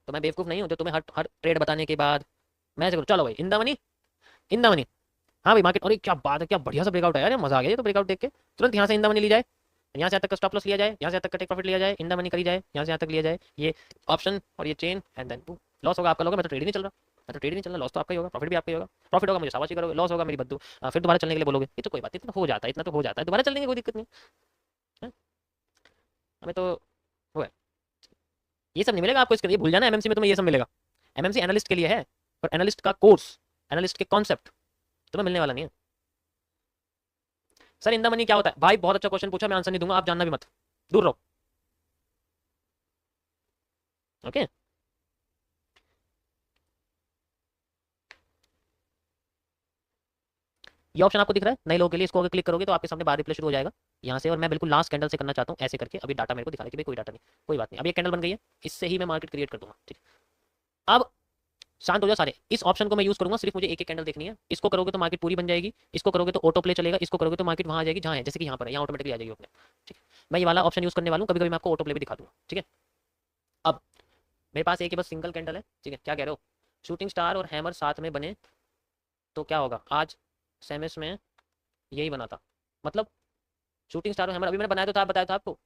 तो मैं बेवकूफ़ नहीं हूँ जो तुम्हें हर हर ट्रेड बताने के बाद मैं ऐसे करूँ। चलो भाई, in the money, in the money. हाँ भाई मार्केट, अरे क्या बात है, क्या बढ़िया सा ब्रेकआउट है यार, मजा आ गया ये तो ब्रेकआउट देख के। तुरंत यहाँ से इन द मनी ली जाए, यहाँ से यहाँ तक का स्टॉप लॉस लिया जाए, यहाँ से यहाँ तक का टेक प्रॉफिट लिया जाए, इन द मनी करी जाए, यहाँ से यहाँ तक लिया जाए, ये ऑप्शन और ये चेन एंड देन लॉस होगा आपका, लोगे। मैं तो ट्रेड ही नहीं चल रहा, मैं तो ट्रेड ही नहीं चल रहा, लॉस तो आपका ही होगा, प्रॉफिट भी आपका ही होगा। प्रॉफिट होगा मुझे शाबाशी करोगे, लॉस होगा मेरी बद्दू। फिर दोबारा चलने के लिए बोलोगे, ये तो कोई बात नहीं, इतना हो जाता है, इतना तो हो जाता है, दोबारा चलने की कोई दिक्कत नहीं है। हमें तो वो है, ये सब नहीं मिलेगा आपको, इसके लिए भूल जाना, एमएमसी में तुम्हें ये सब मिलेगा। एमएमसी एनालिस्ट के लिए है, पर एनालिस्ट का कोर्स, एनालिस्ट के कॉन्सेप्ट तुम्हें मिलने वाला नहीं है। सर इन द मनी क्या होता है भाई? बहुत अच्छा क्वेश्चन पूछा, मैं आंसर नहीं दूंगा, आप जानना भी मत, दूर रहो। ओके, ये ऑप्शन आपको दिख रहा है नए लोगों के लिए, इसको अगर क्लिक करोगे तो आपके सामने बार रिप्ले शुरू हो जाएगा यहाँ से। और मैं बिल्कुल लास्ट कैंडल से करना चाहता हूँ, ऐसे करके अभी डाटा मेरे को दिखा रहा है कि भाई कोई डाटा नहीं, कोई बात नहीं, अब ये कैंडल बन गई है, इससे ही मैं मार्केट क्रिएट कर दूंगा। ठीक है, अब शांत हो जाओ सारे, इस ऑप्शन को मैं यूज करूंगा, सिर्फ मुझे एक एक कैंडल देखनी है। इसको करोगे तो मार्केट पूरी बन जाएगी, इसको करोगे तो ऑटो प्ले चलेगा, इसको करोगे तो मार्केट वहां आ जाएगी जहां है, जैसे कि यहाँ पर है, यहाँ ऑटोमेटिकली आ जाएगी अपने। ठीक है, मैं ये वाला ऑप्शन यूज करने वाला हूँ, कभी कभी मैं आपको ऑटो प्ले भी दिखा दूंगा। ठीक है, अब मेरे पास एक ही बस सिंगल कैंडल है। ठीक है, क्या कह रहे हो? शूटिंग स्टार और हैमर साथ में बने तो क्या होगा? आज सेमिस में यही बना था, मतलब शूटिंग स्टार और हैमर अभी मैंने बनाया तो था, बताया था आपको।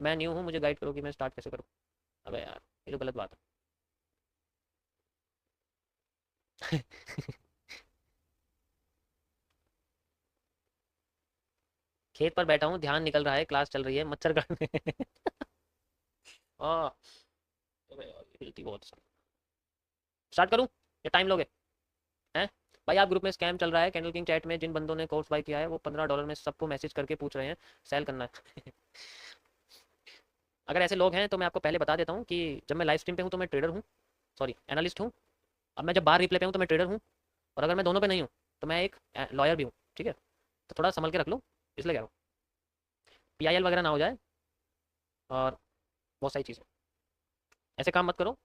मैं न्यू हूँ, मुझे गाइड करो कि मैं स्टार्ट कैसे करूँ। अबे यार, ये तो गलत बात है। खेत पर बैठा हूँ, ध्यान निकल रहा है, क्लास चल रही है, मच्छर काटने। हाँ, अबे यार, ये हिलती बहुत है। स्टार्ट करूँ या टाइम लोगे? हैं भाई, आप ग्रुप में स्कैम चल रहा है, कैंडल किंग चैट में जिन बंदों ने कोर्स बाय किया है वो $15 में सबको मैसेज करके पूछ रहे हैं सेल करना है। अगर ऐसे लोग हैं तो मैं आपको पहले बता देता हूँ कि जब मैं लाइव स्ट्रीम पे हूँ तो मैं ट्रेडर हूँ, सॉरी एनालिस्ट हूँ। अब मैं जब बाहर रिप्ले पे हूँ तो मैं ट्रेडर हूँ, और अगर मैं दोनों पे नहीं हूँ तो मैं एक लॉयर भी हूँ। ठीक है, तो थोड़ा संभल के रख लो, इसलिए कह रहा हूँ, PIL वगैरह ना हो जाए, और बहुत सारी चीज़ें, ऐसे काम मत करो।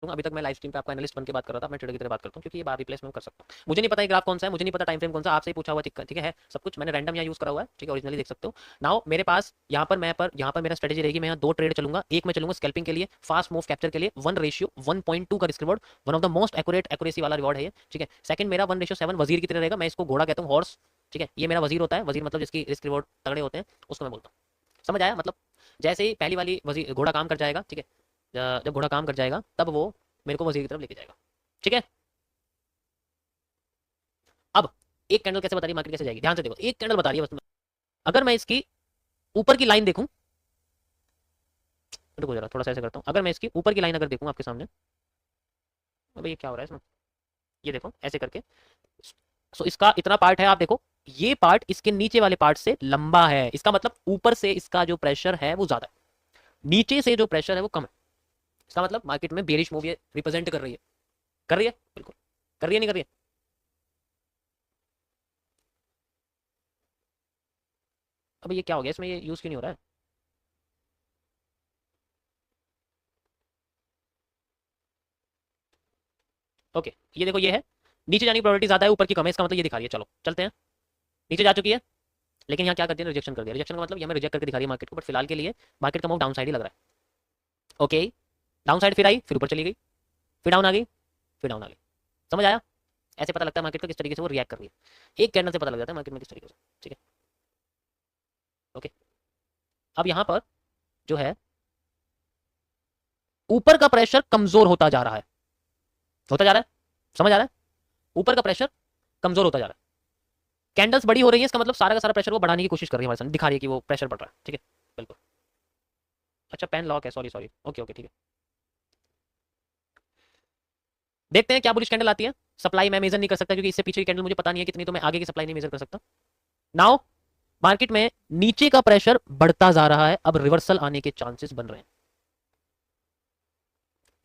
अभी तक मैं लाइव स्ट्रीम पे आपका एनालिस्ट बन के बात कर रहा था, मैं ट्रेडर की तरह बात करता हूँ, क्योंकि ये बार रिप्लेस में कर सकता हूँ। मुझे नहीं पता ये ग्राफ कौन सा है, मुझे नहीं पता टाइम फ्रेम कौन सा, आपसे ही पूछा हुआ। ठीक है, सब कुछ मैंने रैंडम यहाँ यूज करा हुआ है। ठीक है, ओरिजिनली देख सकते हो। नाउ मेरे पास यहाँ पर मेरा स्ट्रेटेजी रहेगी, मैं यहाँ दो ट्रेड चलूंगा। एक मैं चलूंगा स्कैल्पिंग के लिए, फास्ट मूव कैप्चर के लिए, 1:1.2 का risk reward, one of the most accurate accuracy वाला रिवॉर्ड है ये। ठीक है, सेकंड मेरा 1:7 वजीर की तरह रहेगा, मैं इसको घोड़ा कहता हूँ, हॉर्स। ठीक है, ये मेरा वजीर होता है, वजीर मतलब जिसकी रिस्क रिवॉर्ड तगड़े होते हैं, उसको मैं बोलता हूँ। समझ आया? मतलब जैसे ही पहली वाली वजीर घोड़ा काम कर जाएगा, ठीक है, जब घोड़ा काम कर जाएगा तब वो मेरे को वजीर की तरफ लेके जाएगा। ठीक है, अब एक कैंडल कैसे बता रही है मार्केट कैसे जाएगी, ध्यान से देखो, एक कैंडल बता रही है बस। अगर मैं इसकी ऊपर की लाइन देखूं, रुको जरा थोड़ा सा ऐसे करता हूं, अगर मैं इसकी ऊपर की लाइन अगर देखूं आपके सामने, अबे ये क्या हो रहा है इसमें, ये देखो ऐसे करके, सो इसका इतना पार्ट है, आप देखो ये पार्ट इसके नीचे वाले पार्ट से लंबा है, इसका मतलब ऊपर से इसका जो प्रेशर है वो ज्यादा है, नीचे से जो प्रेशर है वो कम है। इसका मतलब मार्केट में बेरिश मूव ये रिप्रेजेंट कर रही है, कर रही है, बिल्कुल कर रही है, नहीं कर रही है? अब ये क्या हो गया इसमें, ये यूज क्यों नहीं हो रहा है? ओके, ये देखो ये है, नीचे जाने की प्रोबेबिलिटी ज्यादा है, ऊपर की कम है, इसका मतलब ये दिखा रही है। चलो चलते हैं, नीचे जा चुकी है, लेकिन यहाँ क्या कर दिया, रिजेक्शन कर दिया। रिजेक्शन का मतलब ये हमें रिजेक्ट करके दिखा रही है मार्केट को, बट फिलहाल के लिए मार्केट का मूव डाउन साइड ही लग रहा है। ओके, डाउन साइड फिर आई, फिर ऊपर चली गई, फिर डाउन आ गई, फिर डाउन आ गई। समझ आया? ऐसे पता लगता है मार्केट को किस तरीके से वो रिएक्ट कर रही है, एक कैंडल से पता लग जाता है मार्केट में किस तरीके से। ठीक है, ओके, अब यहाँ पर जो है ऊपर का प्रेशर कमजोर होता जा रहा है, होता जा रहा है, समझ आ रहा है? ऊपर का प्रेशर कमजोर होता जा रहा है, कैंडल्स बड़ी हो रही है, इसका मतलब सारा का सारा प्रेशर वो बढ़ाने की कोशिश कर रही है, हमारे सामने दिखा रही है कि वो प्रेशर बढ़ रहा है। ठीक है, बिल्कुल। अच्छा पेन लॉक है, सॉरी सॉरी, ओके ओके ठीक है। देखते हैं क्या बुलिश कैंडल आती है। सप्लाई मैं मेजर नहीं कर सकता क्योंकि इससे पीछे की कैंडल मुझे पता नहीं है कितनी, तो मैं आगे की सप्लाई नहीं मेजर कर सकता। नाउ मार्केट में नीचे का प्रेशर बढ़ता जा रहा है, अब रिवर्सल आने के चांसेस बन रहे हैं।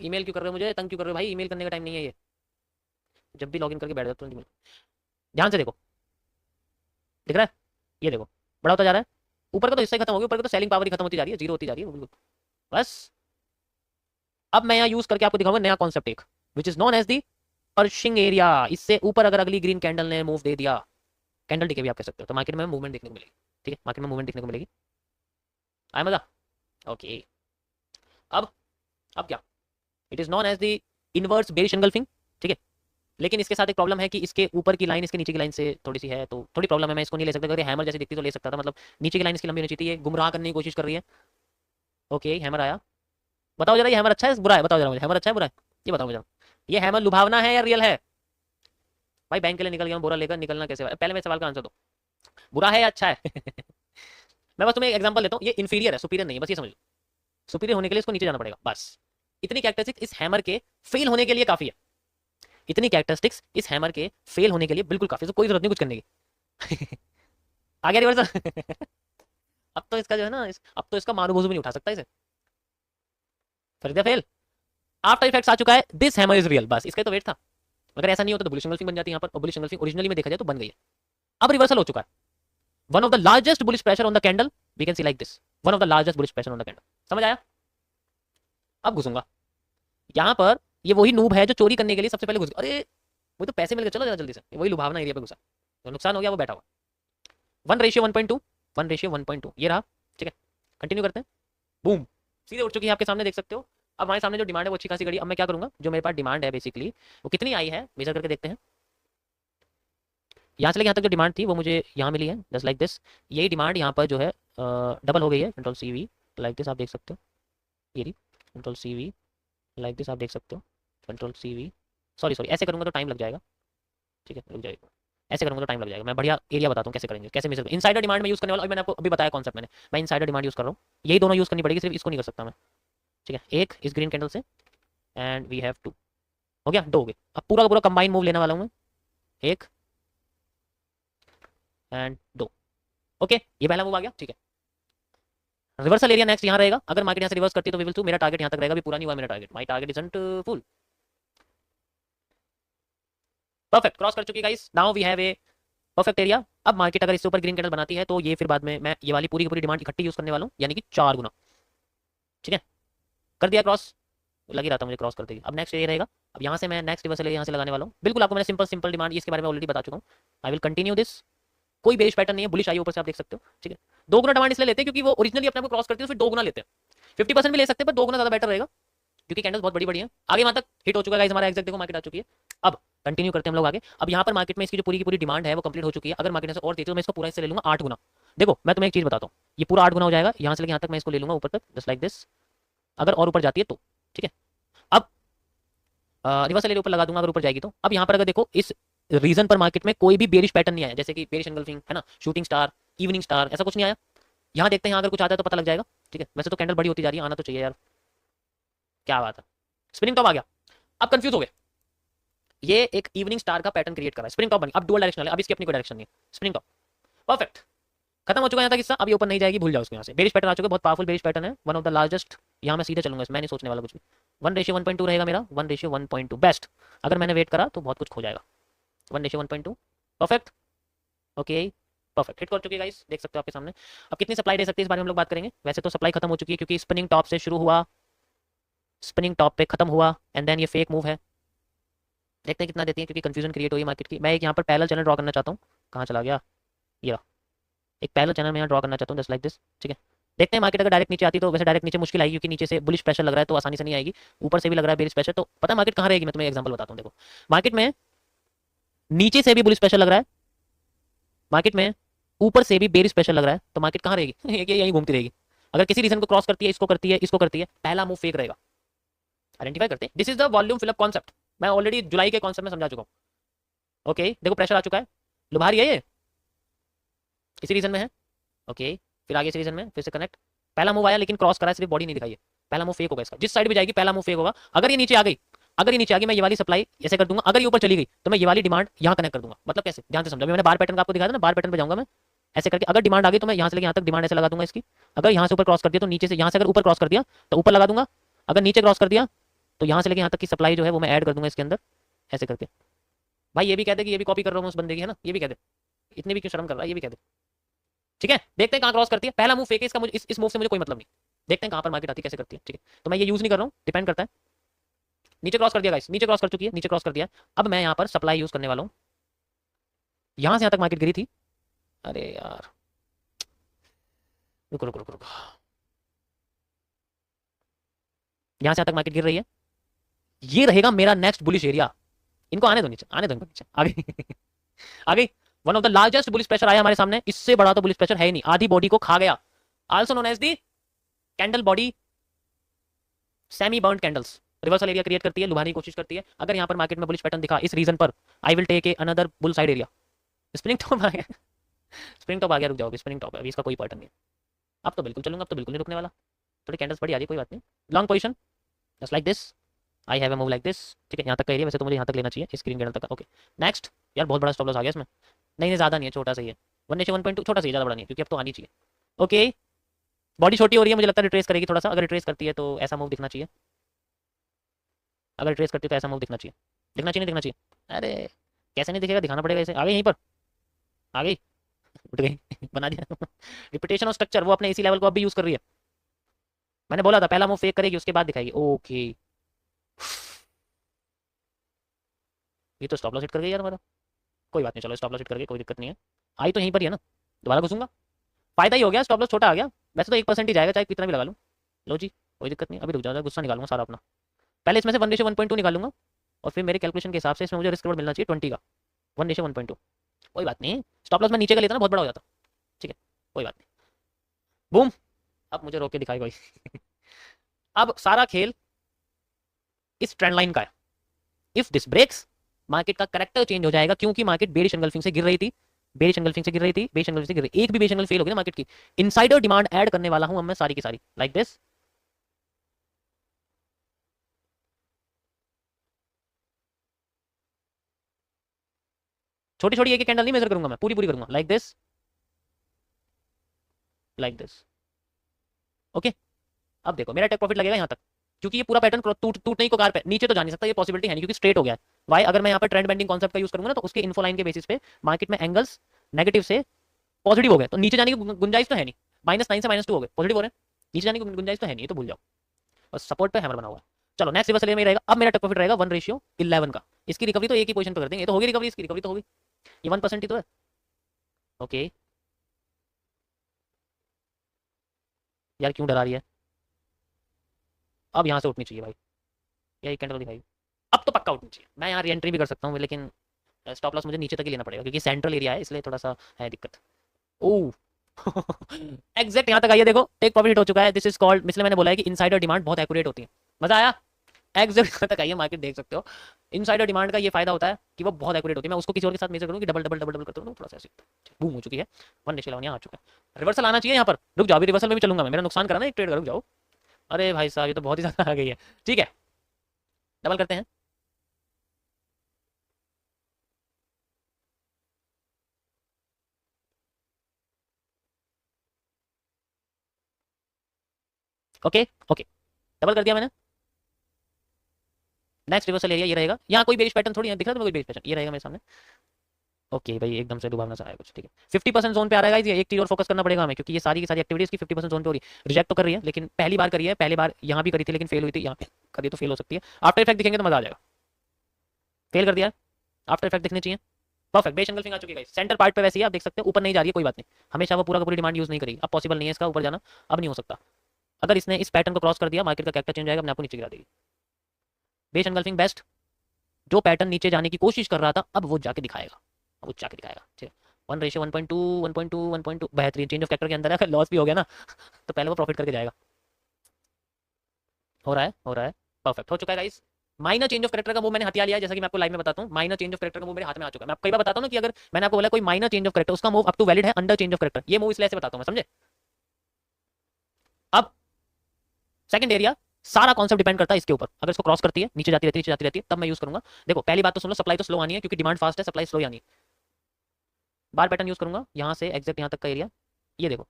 ईमेल क्यों कर रहे हो, मुझे तंग क्यों कर रहे हो भाई? ईमेल करने का टाइम नहीं है ये, जब भी लॉगिन करके बैठ जाओ तुरंत ईमेल। ध्यान से देखो, दिख रहा है? ये देखो, बड़ा होता जा रहा है, ऊपर का तो हिस्सा ही खत्म हो गया, ऊपर का तो सेलिंग पावर ही खत्म होती जा रही है, जीरो होती जा रही है वो, बिल्कुल। बस अब मैं यहाँ यूज करके आपको दिखाऊंगा नया कॉन्सेप्ट एक, which is known as the pushing area. इससे ऊपर अगर अगली ग्रीन कैंडल ने मूव दे दिया, कैंडल टिके भी आप कह सकते हो, तो मार्केट में मूवमेंट देखने को मिलेगी। ठीक है, मार्केट में मूवमेंट देखने को मिलेगी। आया मजा? ओके। अब क्या, it is known as the inverse bearish engulfing. ठीक है, लेकिन इसके साथ एक प्रॉब्लम है कि इसके ऊपर की लाइन इसके नीचे की लाइन से थोड़ी सी है, तो थोड़ी प्रॉब्लम है। मैं इसको नहीं ले सकता, अगर ये हैमर जैसी दिखती तो ले सकता था, मतलब नीचे की लाइन इसकी लंबी होनी चाहिए। गुमराह करने की कोशिश कर रही है। ओके, हैमर आया। बताओ जरा, ये हैमर अच्छा है बुरा है? बताओ जरा मुझे, हैमर अच्छा है बुरा है? ये बताओ मुझे, ये हैमर लुभावना है या रियल है? भाई बैंक के लिए निकल गया हूं, बोरा लेकर निकलना कैसे? पहले मेरे सवाल का आंसर दो, बुरा है या अच्छा है? मैं बस तुम्हें एक एग्जांपल देता हूं, ये इंफीरियर है, सुपीरियर नहीं है, बस ये समझ लो। सुपीरियर होने के लिए इसको नीचे जाना पड़ेगा, बस। इतनी कैरेक्टरिस्टिक्स इस हैमर के फेल होने के लिए काफी है। इतनी कैरेक्टरिस्टिक्स इस हैमर के फेल होने के लिए बिल्कुल काफी है, तो कोई जरूरत नहीं कुछ करने की। आ गया रिवर्सल। अब तो इसका जो है ना, अब तो इसका मारू भोजू भी नहीं उठा सकता इसे। फरीदा फेल, आफ्टर इफेक्ट्स आ चुका है, दिस हैमर इज रियल, बस इसका तो वेट था। अगर ऐसा नहीं होता तो बुलिश एंगल्फिंग बन जाती है यहाँ पर, और बुलिश एंगल्फिंग ओरिजिनली में देखा जाए तो बन गई है। अब रिवर्सल हो चुका है। One of the largest bullish pressure on the candle, we can see like this, one of the largest bullish pressure on the candle. समझ आया? अब घुसूंगा यहाँ पर, ये वही नूब है जो चोरी करने के लिए सबसे पहले घुस गया। अरे वो तो पैसे मिल गए, चलो जरा जल्दी से, वही लुभावना एरिया पे घुसा, तो नुकसान हो गया, वो बैठा हुआ। 1:1.2, 1:1.2 ये रहा। ठीक है, कंटिन्यू करते हैं। बूम, सीधे उठ चुकी है आपके सामने, देख सकते हो। अब हमारे सामने जो डिमांड है वो अच्छी खासी घड़ी। अब मैं क्या करूंगा, जो मेरे पास डिमांड है बेसिकली वो कितनी आई है मेजर करके देखते हैं। यहाँ से लेकर यहाँ तक जो डिमांड थी वो मुझे यहाँ मिली है, जस्ट लाइक दिस। यही डिमांड यहाँ पर जो है डबल हो गई है। Control C V like this, आप देख सकते हो। ये रही control C V like this, आप देख सकते हो। कंट्रोल सी वी, सॉरी ऐसे करूंगा तो टाइम लग जाएगा। ठीक है, रुक जाएगा, ऐसे करूंगा तो टाइम लग जाएगा। मैं बढ़िया एरिया बताता हूँ कैसे करेंगे, कैसे मेजर। इनसाइडर डिमांड में यूज करने वाला, अभी मैंने आपको अभी बताया कॉन्सेप्ट, मैं इनसाइडर डिमांड यूज कर रहा हूँ। यही दोनों यूज करनी पड़ेगी, सिर्फ इसको नहीं कर सकता मैं। ठीक है, एक इस ग्रीन कैंडल से, एंड वी हैव टू, हो गया, दो हो गए। अब पूरा का पूरा कंबाइन मूव लेने वाला हूँ मैं, एक एंड दो। ओके, ये पहला मूव आ गया। ठीक है, रिवर्सल एरिया नेक्स्ट यहाँ रहेगा। अगर मार्केट यहाँ से रिवर्स करती है तो वी विल टू, मेरा टारगेट यहाँ तक रहेगा, भी पूरा नहीं हुआ मेरा target, my target isn't full. Perfect, cross कर चुकी guys, now we have a perfect area. अब मार्केट अगर इससे ऊपर ग्रीन कैंडल बनाती है तो ये फिर बाद में मैं ये वाली पूरी की पूरी डिमांड इकट्ठी यूज करने वाला हूँ, यानी कि 4 गुना। ठीक है, कर दिया क्रॉस, लग ही रहा था मुझे क्रॉस कर देगी। अब नेक्स्ट ये रहेगा, अब यहाँ से मैं नेक्स्ट रिवर्सल यहाँ से लगाने वाला हूँ। बिल्कुल आपको मैंने सिंपल सिंपल डिमांड इसके बारे में ऑलरेडी बता चुका हूँ। आई विल कंटिन्यू दिस, कोई बेरिश पैटर्न नहीं है, बुलिश आई ऊपर से, आप देख सकते हो। ठीक है, 2 गुना डिमांड इसलिए लेते हैं क्योंकि वो ओरिजिनली अपने आप को क्रॉस करती है, तो फिर 2 गुना लेते हैं। 50% भी ले सकते हैं, पर 2 गुना ज्यादा बेटर रहेगा, क्योंकि कैंडल्स बहुत बड़ी बड़ी हैं। आगे वहां तक हिट हो चुका है हमारा एग्जैक्ट, देखो मार्केट आ चुकी है। अब कंटिन्यू करते हैं हम लोग आगे। अब यहाँ पर मार्केट में इसकी जो पूरी की पूरी डिमांड है वो कंप्लीट हो चुकी है। अगर मार्केट से और देती तो मैं इसको पूरा इससे ले लूंगा 8 गुना। देखो मैं तुम्हें एक चीज बताता हूँ, ये पूरा 8 गुना हो जाएगा, यहाँ से लेकर यहाँ तक मैं इसको ले लूंगा ऊपर तक, जस्ट लाइक दिस। अगर और ऊपर जाती है तो ठीक है, अब रिवर्सल एरिया ऊपर लगा दूंगा अगर ऊपर जाएगी तो। अब यहाँ पर अगर देखो, इस रीजन पर मार्केट में कोई भी बेरिश पैटर्न नहीं आया, जैसे कि बेरिश एंगल्फिंग है ना, शूटिंग स्टार, इवनिंग स्टार, ऐसा कुछ नहीं आया। यहाँ देखते हैं, अगर कुछ आता है तो पता लग जाएगा। ठीक है, वैसे तो कैंडल बड़ी होती जा रही है, आना तो चाहिए यार, क्या बात है। स्पिनिंग टॉप आ गया, अब कंफ्यूज हो गए। ये एक इवनिंग स्टार का पैटर्न क्रिएट कर रहा है, स्प्रिंग टॉप बन गया। अब डुअल डायरेक्शनल है, अब इसकी अपनी कोई डायरेक्शन नहीं है, स्प्रिंग टॉप परफेक्ट। खत्म हो चुका है यहाँ तक हिस्सा, अब ये ऊपर नहीं जाएगी, भूल जाओ उसको। यहाँ से बेरिश पैटर्न आ चुका है, बहुत पावरफुल बेरिश पैटर्न है, वन ऑफ द लार्जेस्ट। यहाँ मैं सीधे चलूंगा, मैं नहीं सोचने वाला कुछ भी। 1:1.2 रहेगा मेरा, 1:1.2 बेस्ट। अगर मैंने वेट करा तो बहुत कुछ खो जाएगा। 1:1.2 परफेक्ट, ओके परफेक्ट, हिट कर चुकी है गाइस, देख सकते हो आपके सामने। अब कितनी सप्लाई दे सकती है इस बारे में हम लोग बात करेंगे। वैसे तो सप्लाई खत्म हो चुकी है, क्योंकि स्पिनिंग टॉप से शुरू हुआ, स्पिनिंग टॉप पे खत्म हुआ, एंड देन ये फेक मूव है। देखते हैं कितना देती है, क्योंकि कंफ्यूजन क्रिएट हुई मार्केट की। मैं एक यहाँ पर पैरेलल चैनल ड्रॉ करना चाहता हूँ, कहाँ चला गया ये, एक पैरेलल चैनल मैं यहाँ ड्रॉ करना चाहता हूँ, जस्ट लाइक दिस। ठीक है, देखते हैं मार्केट अगर डायरेक्ट नीचे आती तो, वैसे डायरेक्ट नीचे मुश्किल आएगी, क्योंकि नीचे से बुलिश प्रेशर लग रहा है तो आसानी से नहीं आएगी, ऊपर से भी लग रहा है बेरिश प्रेशर, तो पता है मार्केट कहाँ रहेगी। मैं तुम्हें एग्जांपल बताता हूँ, देखो मार्केट में नीचे से भी बुलिश प्रेशर लग रहा है, मार्केट में ऊपर से भी बेरिश प्रेशर लग रहा है, तो मार्केट कहाँ रहेगी? यहीं घूमती रहेगी। अगर किसी रीजन को क्रॉस करती है, इसको करती है, इसको करती है, पहला मूव फेक रहेगा। आइडेंटिफाई करते हैं, this is the volume fill up concept. मैं ऑलरेडी जुलाई के कॉन्सेप्ट में समझा चुका हूँ। ओके देखो प्रेशर आ चुका है, लुभा रही है ये, इसी रीजन में है। ओके फिर आगे इस रीजन में फिर से कनेक्ट, पहला मूव आया लेकिन क्रॉस करा, सिर्फ बॉडी नहीं दिखाई है। पहला मूव फेक होगा इसका, जिस साइड भी जाएगी पहला मूव फेक होगा। अगर ये नीचे आ गई, अगर ये नीचे आ गई, मैं ये वाली सप्लाई ऐसे कर दूंगा। अगर ये ऊपर चली गई तो मैं ये वाली डिमांड यहाँ कनेक्ट कर दूंगा। मतलब कैसे, ध्यान से समझो, मैंने बार पैटर्न आपको दिखाया था ना, बार पैटर्न पे जाऊंगा मैं ऐसे करके। अगर डिमांड आ गई तो मैं यहाँ से लेकर यहाँ तक डिमांड ऐसे लगा दूंगा इसकी। अगर यहाँ से ऊपर क्रॉस कर दिया तो नीचे से, यहाँ से अगर ऊपर क्रॉस कर दिया तो ऊपर लगा दूंगा। अगर नीचे क्रॉस कर दिया तो यहाँ से लेकर यहाँ तक की सप्लाई जो है वो मैं ऐड कर दूंगा इसके अंदर, ऐसे करके। भाई ये भी कहते कि ये भी कॉपी कर रहा हूँ उस बंदे की, है ना, ये भी कहते, इतनी भी क्यों शर्म कर रहा है, ये भी कहते। ठीक है, देखते हैं कहाँ क्रॉस करती है। पहला मूव फेक है इसका, मुझे इस मूव से मुझे कोई मतलब नहीं। देखते हैं कहां पर मार्केट आती है, कैसे करती है। ठीक है, तो मैं ये यूज नहीं कर रहा हूं, डिपेंड करता है। नीचे क्रॉस कर दिया गाइस, नीचे क्रॉस कर चुकी है, नीचे क्रॉस कर दिया। अब मैं यहां पर सप्लाई यूज करने वाला हूं। यहां से यहां तक मार्केट गिरी थी। अरे यार, रुको रुको रुको रुको, यहां से यहां तक मार्केट गिर रही है। ये रहेगा मेरा नेक्स्ट बुलिश एरिया। इनको आने दो नीचे, आने दो इनको नीचे, आगे आगे। One of the largest bullish pressure आया हमारे सामने, इससे बड़ा तो बुलिश प्रेशर है ही नहीं, आधी बॉडी को खा गया। Also known as the candle body, semi burn candles. Reversal area create करती है, लुभाने की कोशिश करती है। अगर यहां पर मार्केट में बुलिश पैटर्न दिखा इस रीजन पर, I will take a another bull side area. Spring top आ गया, स्प्रिंग टॉप आ गया, रुक जाओ, स्प्रिंग टॉप है अभी, इसका कोई पैटर्न नहीं है। अब तो बिल्कुल चलूंगा, अब तो बिल्कुल नहीं रुकने वाला। थोड़ी कैंडल्स बड़ी आ रही है, कोई बात नहीं। Long position just like this, I have a move like this. ठीक है, यहाँ तक का एरिया, वैसे तो मुझे यहाँ तक लेना चाहिए, स्क्रीन कैंडल तक का। Okay next. यार बहुत बड़ा स्टॉप लॉस आ गया इसमें। नहीं नहीं, ज़्यादा नहीं है, छोटा सा ही है। 1:1.2 छोटा सा ही, ज़्यादा बड़ा नहीं है, क्योंकि अब तो आनी चाहिए। ओके, बॉडी छोटी हो रही है, मुझे लगता है रिट्रेस करेगी थोड़ा सा। अगर रिट्रेस करती है तो ऐसा मूव दिखना चाहिए, अगर रिट्रेस करती है तो ऐसा मूव दिखना चाहिए। दिखना चाहिए, नहीं दिखना चाहिए? अरे कैसे नहीं दिखेगा, दिखाना पड़ेगा इसे। आ गई यहीं पर, आ गई, उठ गई बना दिया रिपीटेशन और स्ट्रक्चर, वो अपने इसी लेवल को अब भी यूज़ कर रही है। मैंने बोला था पहला मूव फेक करेगी, उसके बाद दिखाएगी। ओके, ये तो स्टॉप लॉस हिट कर गई यार हमारा। कोई बात नहीं, चलो स्टॉप लॉस हिट कर गई, कोई दिक्कत नहीं है। आई तो यहीं पर ही है ना, दोबारा घुसूंगा, फायदा ही हो गया, स्टॉप लॉस छोटा आ गया। वैसे तो 1% ही जाएगा, चाहे कितना भी लगा लूँ। लो जी, कोई दिक्कत नहीं, अभी रुक जाओ, गुस्सा निकालूंगा सारा अपना। पहले इसमें से 1:1.2 निकालूंगा, और फिर मेरे कैलकुलेशन के हिसाब से इसमें मुझे रिस्क रिवॉर्ड मिलना चाहिए 20 का। 1:1.2, कोई बात नहीं। स्टॉप लॉस मैं नीचे का लेता ना, बहुत बड़ा हो जाता। ठीक है, कोई बात नहीं। बूम, अब मुझे रोक के दिखाई कोई अब सारा खेल इस ट्रेंड लाइन का है। इफ दिस ब्रेक्स, मार्केट का करेक्टर चेंज हो जाएगा, क्योंकि मार्केट बेरिश एंगल्फिंग से गिर रही थी, बेरिश एंगल्फिंग से गिर रही थी, बेरिश एंगल्फिंग से गिर रही। एक भी बेरिश एंगल फेल हो गई ना मार्केट की, इनसाइडर डिमांड ऐड करने वाला हूं अब मैं सारी की सारी, लाइक दिस। छोटी छोटी एक कैंडल नहीं मेजर करूंगा मैं, पूरी पूरी करूंगा, like this, like this. Okay, अब देखो मेरा टेक प्रॉफिट लगेगा यहाँ तक, क्योंकि ये पूरा पैटर्न टूटने को कार पे नीचे तो जा नहीं सकता, ये पॉसिबिलिटी है नहीं, क्योंकि स्ट्रेट हो गया है। वाई, अगर मैं यहाँ पर ट्रेंड बेंडिंग कॉन्सेप्ट का यूज करूंगा ना, तो उसके इन्फो लाइन के बेसिस पे मार्केट में एंगल्स नेगेटिव से पॉजिटिव हो गए, तो नीचे जाने की गुंजाइश तो है नहीं। -9 से -2 हो गए, पॉजिटिव हो रहे हैं, नीचे जाने की गुंजाइश तो है नहीं, ये तो भूल जाओ। और सपोर्ट पे हैमर बना हुआ है। चलो नेक्स्ट रिवर्सल में रहेगा, अब मेरा टेक प्रॉफिट रहेगा 1:11 का। इसकी रिकवरी तो एक ही पोजीशन पर कर देंगे, ये तो होगी रिकवरी, इसकी रिकवरी तो होगी, ये 1% ही तो है। ओके यार, क्यों डरा रही है? अब यहाँ से उठनी चाहिए भाई, यही कैंडल दिखाई, अब तो पक्का उठनी चाहिए। मैं यहाँ री एंट्री भी कर सकता हूँ, लेकिन स्टॉप लॉस मुझे नीचे तक ही लेना पड़ेगा, क्योंकि सेंट्रल एरिया है, इसलिए थोड़ा सा है दिक्कत। ओह एग्जैक्ट यहाँ तक आइए, देखो टेक प्रॉफिट हो चुका है। दिस इज कॉल्ड, इसलिए मैंने बोला है कि इनसाइडर डिमांड बहुत एक्यूरेट होती है। मजा आया? एग्जैक्ट यहाँ तक आइए, मार्केट देख सकते हो। इनसाइडर डिमांड का ये फायदा होता है कि वो बहुत एक्यूरेट होती है। मैं उसको किसी और के साथ मेजर करूँ कि डबल डबल डबल डबल करता हूँ, थोड़ा सा ऐसे बूम हो चुकी है। 1:11 यहाँ आ चुका है, रिवर्सल आना चाहिए यहाँ पर। रुक जाओ, अभी रिवर्सल में भी चलूंगा मैं, मेरा नुकसान करा ना एक ट्रेड का, रुक जाओ। अरे भाई साहब, ये तो बहुत ही ज्यादा आ गई है। ठीक है, डबल करते हैं। ओके ओके, डबल कर दिया मैंने। नेक्स्ट रिवर्सल एरिया ये रहेगा, यहाँ कोई बेरिश पैटर्न थोड़ी है, दिख रहा है तुम्हें कोई बेरिश पैटर्न? ये रहेगा मेरे सामने। ओके भाई, एकदम से डुबावना सा आया कुछ। ठीक है, 50% जोन पे आ रहा है, ये एक चीज और फोकस करना पड़ेगा हमें, क्योंकि ये सारी की सारी एक्टिविटीज की 50% जोन पे हो रही है। रिजेक्ट तो कर रही है, लेकिन पहली बार करी है, पहली बार यहाँ भी करी थी लेकिन फेल हुई थी, यहाँ पे करी तो फेल हो सकती है। आफ्टर इफेक्ट दिखेंगे तो मजा आ जाएगा। फेल कर दिया, आफ्टर इफेक्ट दिखने चाहिए। परफेक्ट, बेस एंगल्फिंग आ चुकी है, सेंटर पार्ट पे वैसे ही आप देख सकते हैं, ऊपर नहीं जा रही है, कोई बात नहीं। हमेशा वो पूरा का पूरी डिमांड यूज नहीं करेगी, अब पॉसिबल नहीं है इसका ऊपर जाना, अब नहीं हो सकता। अगर इसने इस पैटर्न को क्रॉस कर दिया, मार्केट का कैरेक्टर चेंज आएगा, अपने आपको नीचे गिरा देगी। बेस एंगल्फिंग बेस्ट, जो पैटर्न नीचे जाने की कोशिश कर रहा था, अब वो जाके दिखाएगा, वो जाके दिखाएगा। ठीक है, 1:1.2 1.2 1.2 बेहतरीन। चेंज ऑफ कैरेक्टर के अंदर है, लॉस भी हो गया ना तो पहले वो प्रॉफिट करके जाएगा। हो रहा है, हो रहा है, परफेक्ट हो चुका है guys. Minor change of character का वो मैंने हथिया लिया है, जैसा कि मैं आपको लाइव में बताता हूँ। माइनर चेंज ऑफ कैरेक्टर का वो मेरे हाथ में आ चुका है। मैं आपको कई बार बताता हूँ ना कि अगर मैंने आपको बोला कोई माइनर चेंज ऑफ कैरेक्टर, उसका मूव अप टू वैलिड है अंडर चेंज ऑफ कैरेक्टर, ये मूव इसलिए ऐसे बताता हूँ मैं, समझे? अब सेकंड एरिया, सारा कॉन्सेप्ट डिपेंड करता है इसके ऊपर। अगर इसको क्रॉस करती है, नीचे जाती रहती है, नीचे जाती रहती है, तब मैं यूज करूंगा। देखो पहली बात तो सुन लो, सप्लाई तो स्लो आनी है, क्योंकि डिमांड फास्ट है, सप्लाई स्लो आनी है। बार पैटर्न यूज करूंगा, यहाँ से एग्जैक्ट यहाँ तक का एरिया, ये देखो।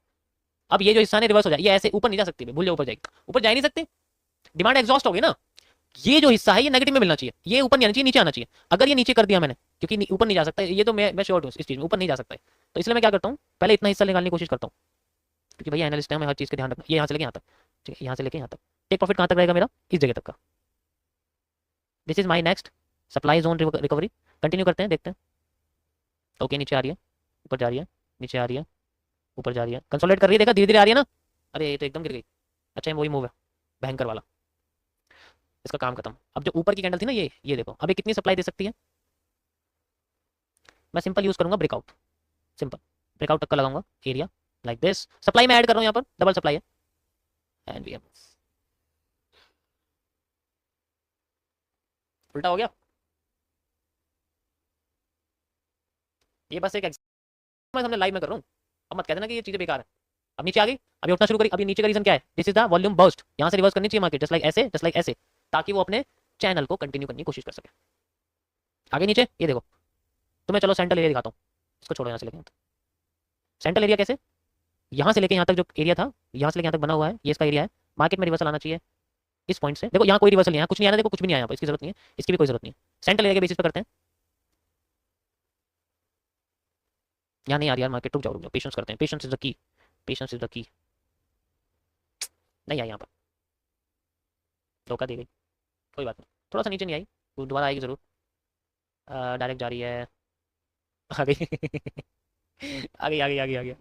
अब ये जो हिस्सा है रिवर्स हो जाए, ये ऐसे ऊपर नहीं जा सकती, भूल जाओ ऊपर जाएगी, ऊपर जा ही नहीं सकते, डिमांड एग्जॉस्ट हो गई ना। ये जो हिस्सा है ये नेगेटिव में मिलना चाहिए, ये ऊपर नहीं आना चाहिए, नीचे आना चाहिए। अगर ये नीचे कर दिया मैंने, क्योंकि ऊपर नहीं जा सकता ये, तो मैं श्योर हूँ इस चीज में, ऊपर नहीं जा सकता है। तो इसलिए मैं क्या करता हूँ, पहले इतना हिस्सा निकालने की कोशिश करता हूँ, क्योंकि भैया एनालिस्ट है, हमें हर चीज का ध्यान रखना। ये यहाँ से लेके यहाँ तक, ठीक है, यहाँ से लेके यहाँ तक। टेक प्रॉफिट कहाँ तक रहेगा मेरा? इस जगह तक का। This is my next supply zone recovery. Continue करते हैं, देखते हैं। ओके, नीचे आ रही है, ऊपर जा रही है, नीचे आ रही है, ऊपर जा रही है, कंसोलिडेट कर रही है, देखा धीरे धीरे आ रही है ना। अरे ये तो एकदम गिर गई। अच्छा ये वही मूव है, भयंकर वाला। इसका काम खत्म। अब जो ऊपर की कैंडल थी ना, ये देखो अभी कितनी सप्लाई दे सकती है। मैं सिंपल यूज करूंगा ब्रेकआउट, सिंपल ब्रेकआउट तक का लगाऊंगा एरिया लाइक दिस। सप्लाई में ऐड कर रहा हूँ, यहाँ पर डबल सप्लाई है। एंड वी उल्टा हो गया। ये बस एक मैं हमने लाइव में कर रहा हूँ। अब मत कह देना कि ये चीजें बेकार है। अब नीचे आ गई, अभी उठना शुरू करी। अभी नीचे का रीजन क्या है? This is the volume burst. यहाँ से रिवर्स करनी चाहिए मार्केट, जस्ट लाइक ऐसे, जस्ट लाइक ऐसे, ताकि वो अपने चैनल को कंटिन्यू करने की कोशिश कर सके। आगे नीचे ये देखो। तो मैं चलो सेंट्रल एरिया दिखाता हूँ। इसको छोड़ो, यहाँ से लेके यहाँ तक। सेंट्रल एरिया कैसे? यहाँ से लेके यहाँ तक जो एरिया था, यहाँ से लेके यहाँ तक बना हुआ है, ये इसका एरिया है। मार्केट में रिवर्सल आना चाहिए इस पॉइंट से। देखो यहाँ कोई रिवर्सल नहीं है, कुछ नहीं आया, देखो कुछ भी नहीं आया यहाँ पर, इसकी जरूरत नहीं है, इसकी भी कोई जरूरत नहीं है। सेंट्रल एरिया के बेसिस पर करते हैं। यहाँ नहीं आ रही यार मार्केट, रुक जाओ, पेशेंस करते हैं। Patience is the key, patience is the key. नहीं आई यहाँ पर, धोखा दी गई। कोई बात नहीं, थोड़ा सा नीचे नहीं आई, दोबारा आएगी जरूर। डायरेक्ट जा रही है, आ गई आ गई आ गई आ गई आ गई,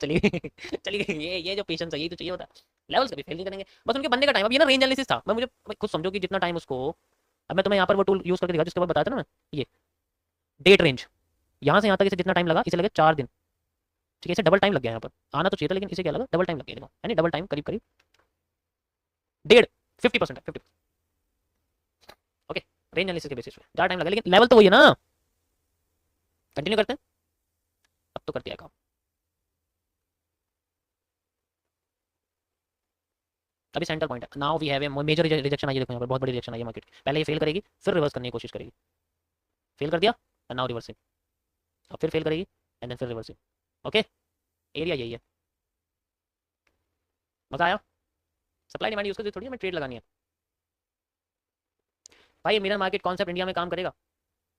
चली गई चली गई। ये जो पेशेंस है, यही तो चाहिए होता है। लेवल्स कभी फेल नहीं करेंगे, बस उनके बनने का टाइम। अब ये ना रेंज एनालिसिस था, मैं मुझे खुद समझो कि जितना टाइम उसको, अब मैं तुम्हें यहाँ पर वो टूल यूज करके दिखा जिसके बाद बताया था ना मैं, ये डेट रेंज। यहाँ से यहाँ तक इसे जितना टाइम लगा, इसे लगे 4 दिन। ठीक है, इसे डबल टाइम लग गया यहाँ पर, आना तो चाहिए था, लेकिन इसे क्या लगा, डबल टाइम लग गया। देखो यानी डबल टाइम, करीब करीब डेढ़, 50% है, 50। ओके, रेंज एनालिसिस के बेसिस पे ज़्यादा टाइम लगा, लेकिन लेवल तो वही है ना। कंटिन्यू करते हैं, अब तो कर दिया काम। अभी सेंटर पॉइंट है। Now we have a major rejection आई है, देखो यहाँ पर बहुत बड़ी रिजेक्शन आई है मार्केट। पहले ये फेल करेगी, फिर रिवर्स करने की कोशिश करेगी। फेल कर दिया एंड नाउ रिवर्सिंग। अब फिर फेल करेगी एंड देन फिर रिवर्सिंग। ओके, एरिया यही है। मजा आया? सप्लाई डिमांड यूज करके थोड़ी हमें ट्रेड लगानी है भाई। मिरर मार्केट कॉन्सेप्ट इंडिया में काम करेगा?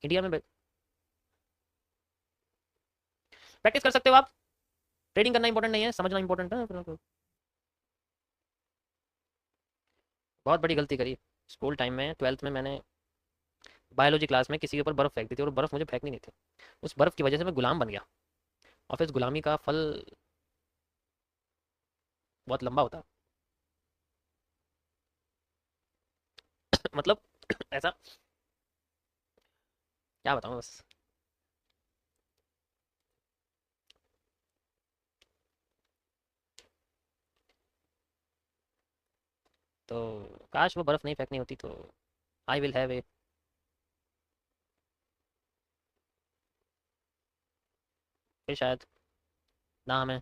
इंडिया में प्रैक्टिस कर सकते हो आप। ट्रेडिंग करना इंपॉर्टेंट नहीं है, समझना इंपॉर्टेंट है। बहुत बड़ी गलती करी स्कूल टाइम में, 12th में। मैंने बायोलॉजी क्लास में किसी के ऊपर बर्फ फेंक दी थी, और बर्फ मुझे फेंकनी नहीं थी। उस बर्फ की वजह से मैं गुलाम बन गया, और फिर इस गुलामी का फल बहुत लंबा होता है मतलब ऐसा क्या बताऊँ बस। तो काश वो बर्फ नहीं फेंकनी होती, तो आई विल हैव ए, फिर शायद ना हमें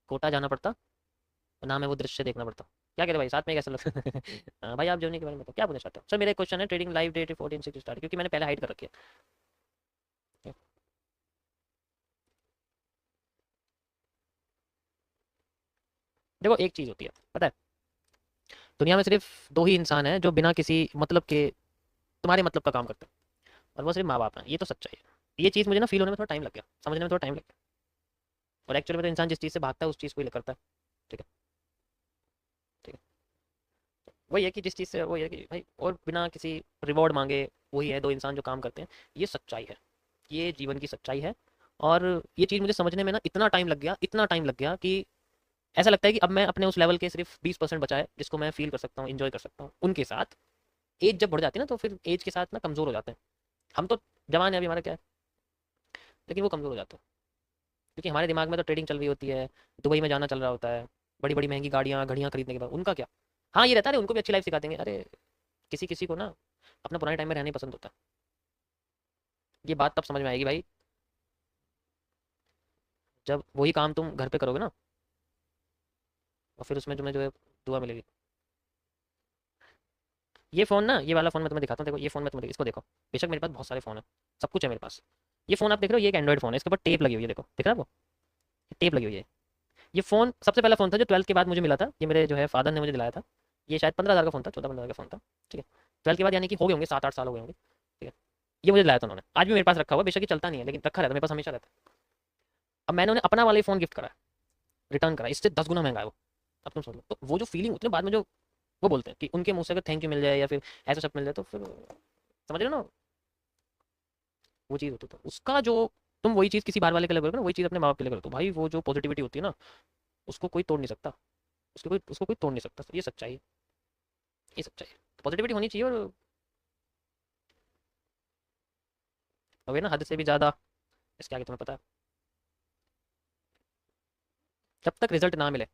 कोटा जाना पड़ता, और ना हमें वो दृश्य देखना पड़ता। क्या कहते भाई, साथ में कैसा लगता है हाँ भाई, आप जर्नी के बारे में तो क्या बोलना चाहते हो? सर मेरा क्वेश्चन है, ट्रेडिंग लाइव डेट 14 स्टार्ट, क्योंकि मैंने पहले हाइड कर रखी है। देखो एक चीज़ होती है, पता है, दुनिया में सिर्फ दो ही इंसान हैं जो बिना किसी मतलब के तुम्हारे मतलब का काम करते हैं, और वो सिर्फ माँ बाप हैं। ये तो सच्चाई है। ये चीज़ मुझे ना फील होने में थोड़ा टाइम लग गया, समझने में थोड़ा टाइम लग गया। और एक्चुअली में तो इंसान जिस चीज़ से भागता है उस चीज़ को ही करता है। ठीक है, ठीक है। वही है कि जिस चीज़ से, वही है कि भाई, और बिना किसी रिवॉर्ड मांगे, वही है दो इंसान जो काम करते हैं। ये सच्चाई है, ये जीवन की सच्चाई है। और ये चीज़ मुझे समझने में ना इतना टाइम लग गया, इतना टाइम लग गया कि ऐसा लगता है कि अब मैं अपने उस लेवल के सिर्फ 20% बचा है जिसको मैं फील कर सकता हूँ, इंजॉय कर सकता हूँ उनके साथ। एज जब बढ़ जाती है ना, तो फिर एज के साथ ना कमज़ोर हो जाते हैं। हम तो जवान है अभी, हमारा क्या है, लेकिन वो कमज़ोर हो जाते हैं, क्योंकि हमारे दिमाग में तो ट्रेडिंग चल रही होती है, दुबई में जाना चल रहा होता है, बड़ी बड़ी महंगी गाड़ियाँ घड़ियाँ खरीदने के बाद उनका क्या। हाँ ये रहता है, उनको भी अच्छी लाइफ सिखा देंगे। अरे किसी किसी को ना अपना पुराने टाइम में रहना ही पसंद होता है। ये बात तब समझ में आएगी भाई, जब वही काम तुम घर पे करोगे ना, और फिर उसमें तुम्हें जो है दुआ मिलेगी। ये फ़ोन ना, ये वाला फ़ोन मैं तुम्हें दिखाता हूँ, देखो ये फ़ोन मैं तुम्हें, इसको देखो। बेशक मेरे पास बहुत सारे फ़ोन है, सब कुछ है मेरे पास। ये फ़ोन आप देख रहे हो, ये एक एंड्रॉइड फ़ोन है, इसके ऊपर टेप लगी हुई है, देखो दिख रहा है आपको, टेप लगी हुई है। ये फ़ोन सबसे पहला फ़ोन था जो 12th के बाद मुझे मिला था। ये मेरे जो है फादर ने मुझे दिलाया था। ये शायद 15,000 का फ़ोन था, 14-15,000 का फ़ोन था। ठीक है, 12th के बाद यानी कि हो गए होंगे 7-8 साल हो गए होंगे। ठीक है, ये मुझे दिलाया था उन्होंने, आज भी मेरे पास रखा हुआ है। बेशक ये चलता नहीं है, लेकिन रखा रहता है मेरे पास, हमेशा रहता है। अब मैंने उन्हें अपना वाला फ़ोन गिफ्ट करा है, रिटर्न करा, इससे 10 गुना महंगा है वो। अब तुम सोच लो, तो वो जो फीलिंग होती है ना बाद में, जो वो बोलते हैं कि उनके मुंह से अगर थैंक यू मिल जाए या फिर ऐसा सब मिल जाए, तो फिर समझ रहे हो ना, वो चीज़ होती है। तो उसका जो, तुम वही चीज़ किसी बाहर वाले के लिए करोगे ना, वही चीज़ अपने माँ बाप के लिए करो, तो भाई वो जो पॉजिटिविटी होती है ना, उसको कोई तोड़ नहीं सकता, उसको कोई तोड़ नहीं सकता। ये सच्चाई है, ये सच्चाई है। पॉजिटिविटी होनी चाहिए, और हो गई ना हद से भी ज़्यादा, इसके आगे तुम्हें पता है। जब तक रिजल्ट ना मिले,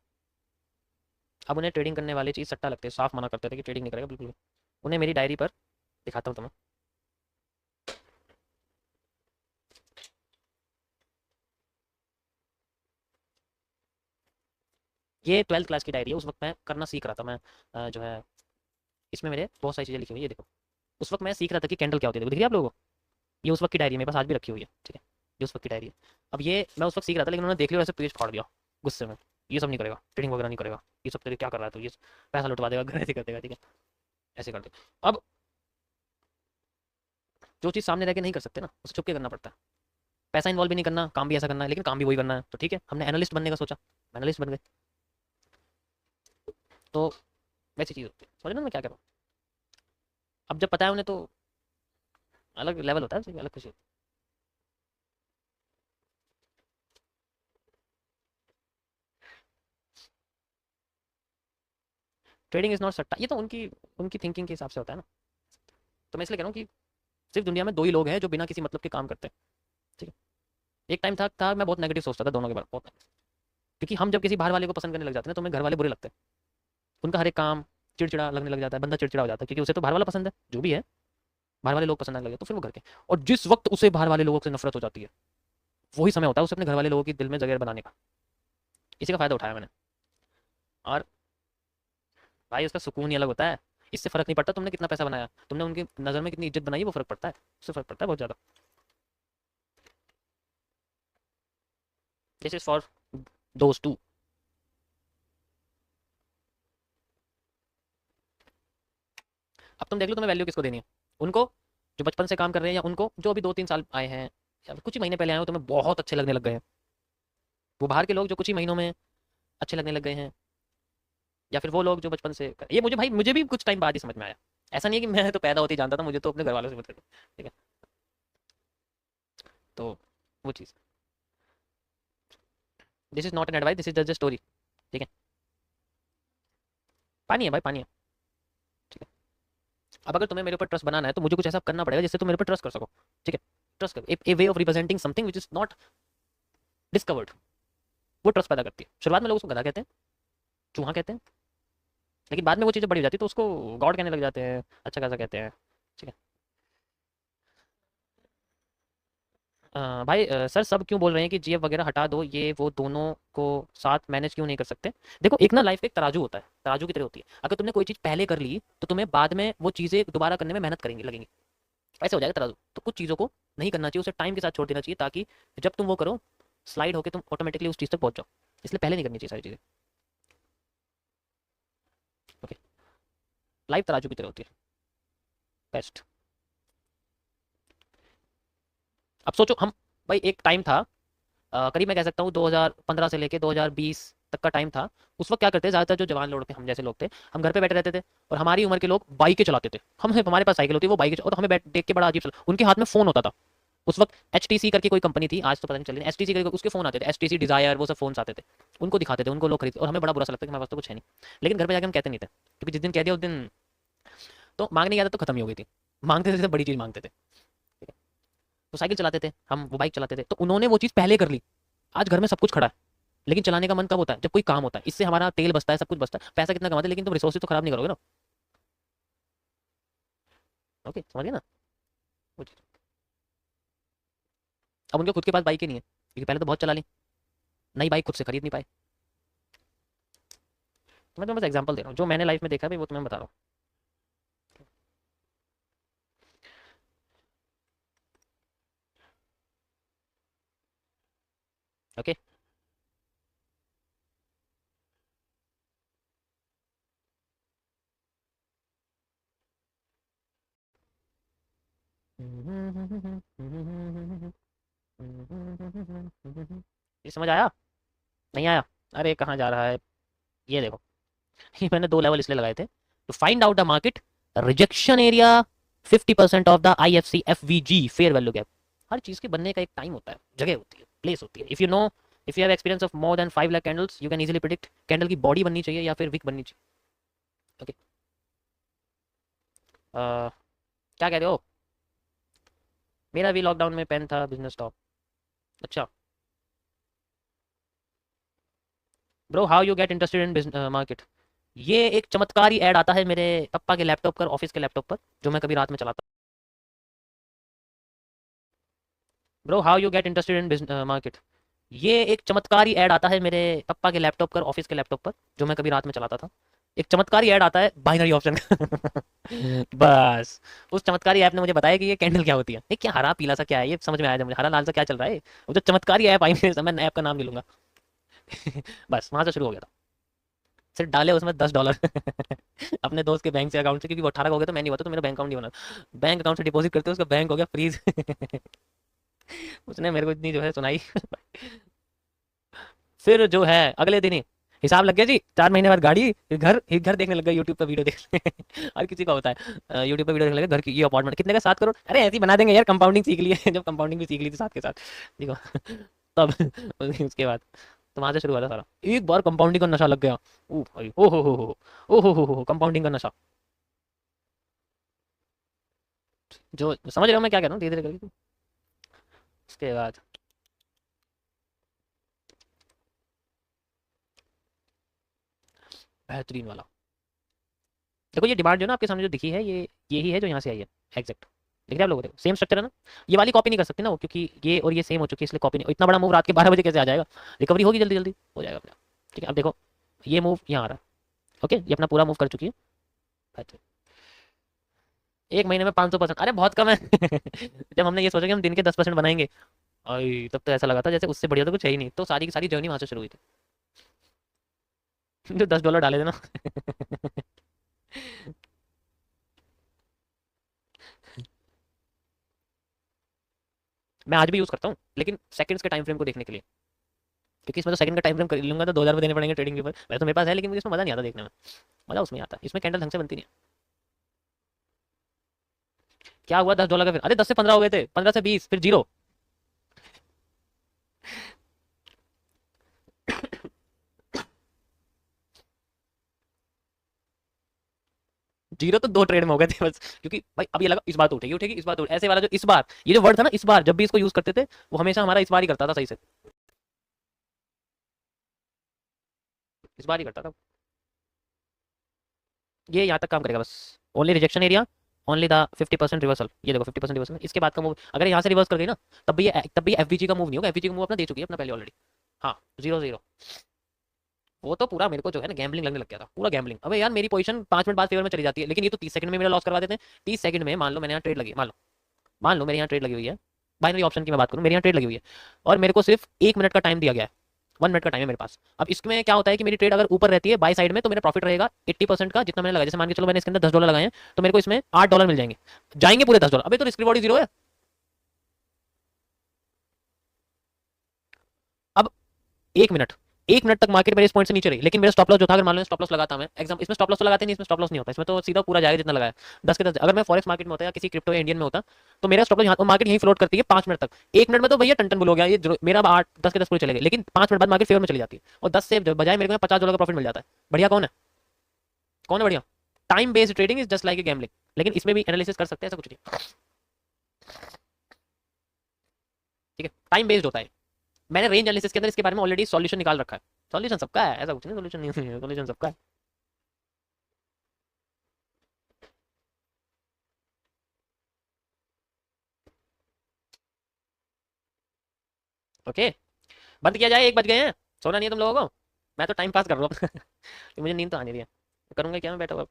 अब उन्हें ट्रेडिंग करने वाली चीज़ सट्टा लगती है, साफ मना करते थे कि ट्रेडिंग नहीं करेगा बिल्कुल भी। उन्हें मेरी डायरी पर दिखाता हूँ तुम्हें, ये 12th क्लास की डायरी है। उस वक्त मैं करना सीख रहा था, मैं जो है, इसमें मेरे बहुत सारी चीज़ें लिखी हुई है, ये देखो। उस वक्त मैं सीख रहा था कि कैंडल क्या होती है, दिख रही है आप लोगों को? ये उस वक्त की डायरी मेरे पास आज भी रखी हुई है, ठीक है। ये उस वक्त की डायरी है। अब ये मैं उस वक्त सीख रहा था, लेकिन उन्होंने देख लिया और ऐसे पेज फाड़ दिया गुस्से में। ये सब नहीं करेगा, ट्रेडिंग वगैरह नहीं करेगा, ये सब तेरे क्या कर रहा है तू, ये पैसा लुटवा देगा, घर ऐसे कर देगा, ठीक है, ऐसे कर दे। अब जो चीज़ सामने रह के नहीं कर सकते ना, उसे छुप के करना पड़ता है। पैसा इन्वॉल्व भी नहीं करना, काम भी ऐसा करना है, लेकिन काम भी वही करना है, तो ठीक है, हमने एनालिस्ट बनने का सोचा, एनालिस्ट बन गए। तो वैसी चीज़ होती है, समझ रहे हो मैं क्या कर रहा हूँ? अब जब पता है उन्हें, तो अलग लेवल होता है, अलग खुशी होती है। ट्रेडिंग इज नॉट सट्टा, ये तो उनकी उनकी थिंकिंग के हिसाब से होता है ना। तो मैं इसलिए कह रहा हूँ कि सिर्फ दुनिया में दो ही लोग हैं जो बिना किसी मतलब के काम करते हैं, ठीक है। एक टाइम था मैं बहुत नेगेटिव सोचता था दोनों के बारे में, बहुत negative। क्योंकि हम जब किसी बाहर वाले को पसंद करने लग जाते हैं ना, तो हमें घर वाले बुरे लगते हैं। उनका हर एक काम चिड़चिड़ा लगने लग जाता है, बंदा चिड़चिड़ा हो जाता है, क्योंकि उसे तो बाहर वाला पसंद है, जो भी है, बाहर वाले लोग पसंद आने लगे, तो फिर वो घर के। और जिस वक्त उसे बाहर वाले लोगों से नफरत हो जाती है, वही समय होता है उसे अपने घर वाले लोगों की दिल में जगह बनाने का। इसी का फायदा उठाया मैंने। और भाई उसका सुकून ही अलग होता है। इससे फर्क नहीं पड़ता तुमने कितना पैसा बनाया, तुमने उनकी नज़र में कितनी इज्जत बनाई, वो फर्क पड़ता है, उससे फर्क पड़ता है बहुत ज़्यादा। This is for those two. अब तुम देख लो तुम्हें वैल्यू किसको देनी है, उनको जो बचपन से काम कर रहे हैं, या उनको जो अभी 2-3 साल आए हैं, या कुछ ही महीने पहले आए हो, तुम्हें बहुत अच्छे लगने लग गए हैं, वो बाहर के लोग जो कुछ ही महीनों में अच्छे लगने लग गए हैं, या फिर वो लोग जो बचपन से ये मुझे भाई, मुझे भी कुछ टाइम बाद ही समझ में आया। ऐसा नहीं है कि मैं तो पैदा होते ही जानता था, मुझे तो अपने घर वालों से मतलब, ठीक है। तो वो चीज़, this is not an advice, this is just a story, ठीक है। पानी है भाई, पानी है, ठीक है। अब अगर तुम्हें मेरे ऊपर ट्रस्ट बनाना है, तो मुझे कुछ ऐसा करना पड़ेगा जिससे तुम मेरे ऊपर ट्रस्ट कर सको, ठीक है। ट्रस्ट कर, a way of representing something which is not discovered, वो ट्रस्ट पैदा करती है। शुरुआत में लोग उसको गधा कहते हैं, चूहा कहते हैं, लेकिन बाद में वो चीज़ें बड़ी हो जाती है, तो उसको गॉड कहने लग जाते हैं, अच्छा खासा कहते हैं, ठीक है। भाई सर सब क्यों बोल रहे हैं कि जीएफ वगैरह हटा दो, ये वो दोनों को साथ मैनेज क्यों नहीं कर सकते? देखो, एक ना लाइफ एक तराजू होता है, तराजू की तरह होती है। अगर तुमने कोई चीज़ पहले कर ली, तो तुम्हें बाद में वो चीज़ें दोबारा करने में मेहनत करेंगी, लगेंगी, ऐसे हो जाएगा तराजू। तो कुछ चीज़ों को नहीं करना चाहिए, उसे टाइम के साथ छोड़ देना चाहिए, ताकि जब तुम वो करो, स्लाइड होकर तुम ऑटोमेटिकली उस चीज़ तक पहुंच जाओ। इसलिए पहले नहीं करनी चाहिए सारी चीज़ें, ओके। लाइफ तराजू की तरह होती है, बेस्ट। अब सोचो हम, भाई एक टाइम था, करीब मैं कह सकता हूँ 2015 से लेके 2020 तक का टाइम था। उस वक्त क्या करते, ज़्यादातर जो जवान लोग थे, हम जैसे लोग थे, हम घर पे बैठे रहते थे, और हमारी उम्र के लोग बाइकें चलाते थे। हम हमारे पास साइकिल होती है, वो बाइक, और हमें बैठ देख के बड़ा अजीब सा उनके हाथ में फ़ोन होता था। उस वक्त एच करके कोई कंपनी थी, आज तो पता नहीं चल रही, एच करके उसके फ़ोन आते थे, एच डिज़ायर, वो सब फ़ोन आते थे। उनको दिखाते थे, उनको लोग खरीदते, और हमें बड़ा बुरा सा लगता है कि हमारे पास तो कुछ है नहीं। लेकिन घर पे जाके हम कहते नहीं थे, क्योंकि जिस दिन कह दिया उस दिन तो मांगने की आदत तो खत्म ही हो गई थी। मांगते थे तो बड़ी चीज़ मांगते थे, ठीक है। तो साइकिल चलाते थे हम, वो बाइक चलाते थे, तो उन्होंने वो चीज़ पहले कर ली। आज घर में सब कुछ खड़ा है, लेकिन चलाने का मन कब होता है? जब कोई काम होता है, इससे हमारा तेल बचता है, सब कुछ बचता है, पैसा कितना कमाते हैं, लेकिन तुम रिसोर्सेज तो खराब नहीं करोगे ना। ओके, समझिए ना वो चीज़। अब उनके खुद के पास बाइक ही नहीं है, क्योंकि पहले तो बहुत चला ली, नई बाइक खुद से खरीद नहीं पाए। तो मैं तुम्हें बस एग्जांपल दे रहा हूँ, जो मैंने लाइफ में देखा है भाई, वो तुम्हें बता रहा हूँ, ओके। ये समझ आया? नहीं आया? अरे कहाँ जा रहा है? ये देखो, ये मैंने 2 लेवल इसलिए लगाए थे to find out the market rejection area 50% of the IFC FVG fair value gap. हर चीज के बनने का एक टाइम होता है, जगह होती है, प्लेस होती है। If you know, if you have experience of more than 5 lakh candles you can easily predict candle की बॉडी बननी चाहिए या फिर विक बननी चाहिए। ओके, क्या कह रहे हो? मेरा भी लॉकडाउन में पेन था, बिजनेस स्टॉप। अच्छा bro, how you get interested in business market? ये एक चमत्कारी ऐड आता है मेरे पापा के लैपटॉप पर, ऑफिस के लैपटॉप पर, जो मैं कभी रात में चलाता हूँ। Bro, how you get interested in business market? ये एक चमत्कारी ऐड आता है मेरे पापा के लैपटॉप पर, ऑफिस के लैपटॉप पर, जो मैं कभी रात में चलाता था। एक चमत्कारी ऐड आता है बाइनरी ऑप्शन का। बस उस चमत्कारी ऐप ने मुझे बताया कि ये कैंडल क्या होती है। ये क्या हरा पीला सा क्या है, ये समझ में आया जब मुझे, हरा लाल सा क्या चल रहा है। वो जो चमत्कारी ऐप आई मेरे समय, मैं ऐप का नाम नहीं लूंगा। बस वहां से शुरू हो गया था। सिर्फ डाले उसमें $10। अपने दोस्त के बैंक से अकाउंट से, क्योंकि वो 18 का हो गया तो मैं नहीं हुआ था, तो मेरा बैंक अकाउंट नहीं बना। बैंक अकाउंट से डिपॉजिट करते उसका बैंक हो गया फ्रीज। उसने मेरे को इतनी जो है सुनाई। फिर जो है अगले दिन ही हिसाब लग गया जी, 4 महीने बाद गाड़ी, फिर घर, एक घर देखने लग गया, यूट्यूब पर वीडियो देखने। हर किसी का होता है, यूट्यूब पर वीडियो देखने लगा घर की, ये अपार्टमेंट कितने का, 7 करोड़, अरे ऐसे ही बना देंगे यार, कंपाउंडिंग सीख लिए। जब कंपाउंडिंग भी सीख ली थी साथ के साथ, देखो। तब उसके बाद तो वहां से शुरू हुआ था सारा। एक बार कंपाउंडिंग का नशा लग गया। ओ भाई, ओ हो कंपाउंडिंग का नशा। जो समझ रहे हो मैं क्या कह रहा हूँ, धीरे धीरे करके। उसके बाद बेहतरीन वाला, देखो ये डिमांड जो ना आपके सामने जो दिखी है, ये यही है जो यहाँ से आई है, एग्जैक्ट। देख रहे हैं आप लोग, देखो सेम स्ट्रक्चर है ना। ये वाली कॉपी नहीं कर सकते ना वो, क्योंकि ये और ये सेम हो चुकी है, इसलिए कॉपी नहीं। इतना बड़ा मूव रात के 12 बजे कैसे आ जाएगा? रिकवरी होगी जल्दी जल्दी, हो जाएगा अपना। ठीक है, अब देखो ये मूव यहाँ आ रहा है। ओके, ये अपना पूरा मूव कर चुकी है। अच्छा, 1 महीने में 500%, अरे बहुत कम है। जब हमने ये सोचा कि हम दिन के 10% बनाएंगे, आई तब तो ऐसा लगा था जैसे उससे बढ़िया तो कुछ है ही नहीं। तो सारी की सारी जर्नी वहां से शुरू हुई थी। जो $10 डाले थे ना। मैं आज भी यूज करता हूँ, लेकिन सेकंड्स के टाइम फ्रेम को देखने के लिए, क्योंकि इसमें तो सेकंड का टाइम फ्रेम कर लूंगा तो 2,000 देने पड़ेंगे ट्रेडिंग के ऊपर। वैसे तो मेरे पास है, लेकिन मुझे इसमें मजा नहीं आता देखने में। मजा उसमें आता है, इसमें कैंडल ढंग से बनती नहीं है। क्या हुआ $10 का? फिर अरे 10 से 15 हो गए थे, 15 से 20, फिर जीरो। जीरो तो 2 ट्रेड में हो गए थे बस, क्योंकि भाई अब ये लगा इस बार तो उठेगी उठेगी, इस बार तो ऐसे वाला जो इस बार, ये जो वर्ड था ना इस बार, जब भी इसको यूज करते थे वो हमेशा हमारा इस बार ही करता था सही से। इस बार ही करता था। ये यहाँ तक काम करेगा बस। Only rejection area, only the 50% reversal. ये देखो 50% रिवर्सल, इसके बाद का मूव अगर यहाँ से रिवर्स कर गई ना, तब भी एफवीजी का मूव नहीं होगा। एफवीजी का मूव अपना दे चुकी है अपना पहले ऑलरेडी। हाँ, 0-0। वो तो पूरा मेरे को जो है ना गैम्बलिंग लगने लग गया था, पूरा गैम्बलिंग। अबे यार मेरी पोजीशन 5 मिनट बाद फेवर में चली जाती है, लेकिन ये तो 30 सेकंड में मेरा लॉस करवा देते हैं। 30 सेकंड में मान लो मैंने यहाँ ट्रेड लगी, मान लो मेरे यहाँ ट्रेड लगी हुई है, बाइनरी ऑप्शन की मैं बात करूँ, मेरे यहाँ ट्रेड लगी हुई है, और मेरे को सिर्फ 1 मिनट का टाइम दिया गया है। 1 मिनट का टाइम है मेरे पास। अब इसमें क्या होता है कि मेरी ट्रेड अगर ऊपर रहती है बाई साइड में, तो मेरा प्रॉफिट रहेगा 80% का, जितना मैंने लगाया। जैसे मान के चलो मैंने इसके अंदर $10 लगाए हैं, तो मेरे को इसमें $8 मिल जाएंगे, जाएंगे पूरे $10। अबे तो रिस्क रिवॉर्ड जीरो है। अब 1 मिनट, 1 मिनट तक मार्केट मेरे इस पॉइंट से नीचे रही, लेकिन मेरा स्टॉप लॉस जो था, अगर मान लो स्टॉप लॉस लगाता मैं एग्जाम, इसमें स्टॉप लॉस तो लगाते नहीं, इसमें स्टॉप लॉस नहीं होता, इसमें तो सीधा पूरा जाएगा जितना लगाया। 10 के 10। अगर मैं फॉरेक्स मार्केट में होता या किसी क्रिप्टो या इंडियन में होता, तो मेरा स्टॉप लॉस यहाँ, मार्केट यहीं फ्लोट करती है 5 मिनट तक। 1 मिनट में तो भैया टन बुल हो गया, ये मेरा 8 10 के 10 पूरे चले गए, लेकिन 5 मिनट बाद मार्केट फेवर में चली जाती है, और 10 से बजाय मेरे को $50 का प्रॉफिट मिल जाता है। बढ़िया कौन है? कौन है बढ़िया? Time based trading is just like a gambling, लेकिन इसमें भी एनालिसिस कर सकते हैं, ऐसा कुछ नहीं। ठीक है, टाइम बेस्ड होता है। मैंने रेंज एनालिसिस के अंदर इसके बारे में ऑलरेडी सॉल्यूशन निकाल रखा है। सॉल्यूशन सबका है, ऐसा कुछ नहीं सॉल्यूशन नहीं है, सॉल्यूशन सबका है। ओके, बंद किया जाए, 1 बज गए हैं। सोना नहीं है तुम लोगों को? मैं तो टाइम पास कर रहा हूँ। मुझे नींद तो आनी रही है, करूंगा क्या मैं बैठा हुआ।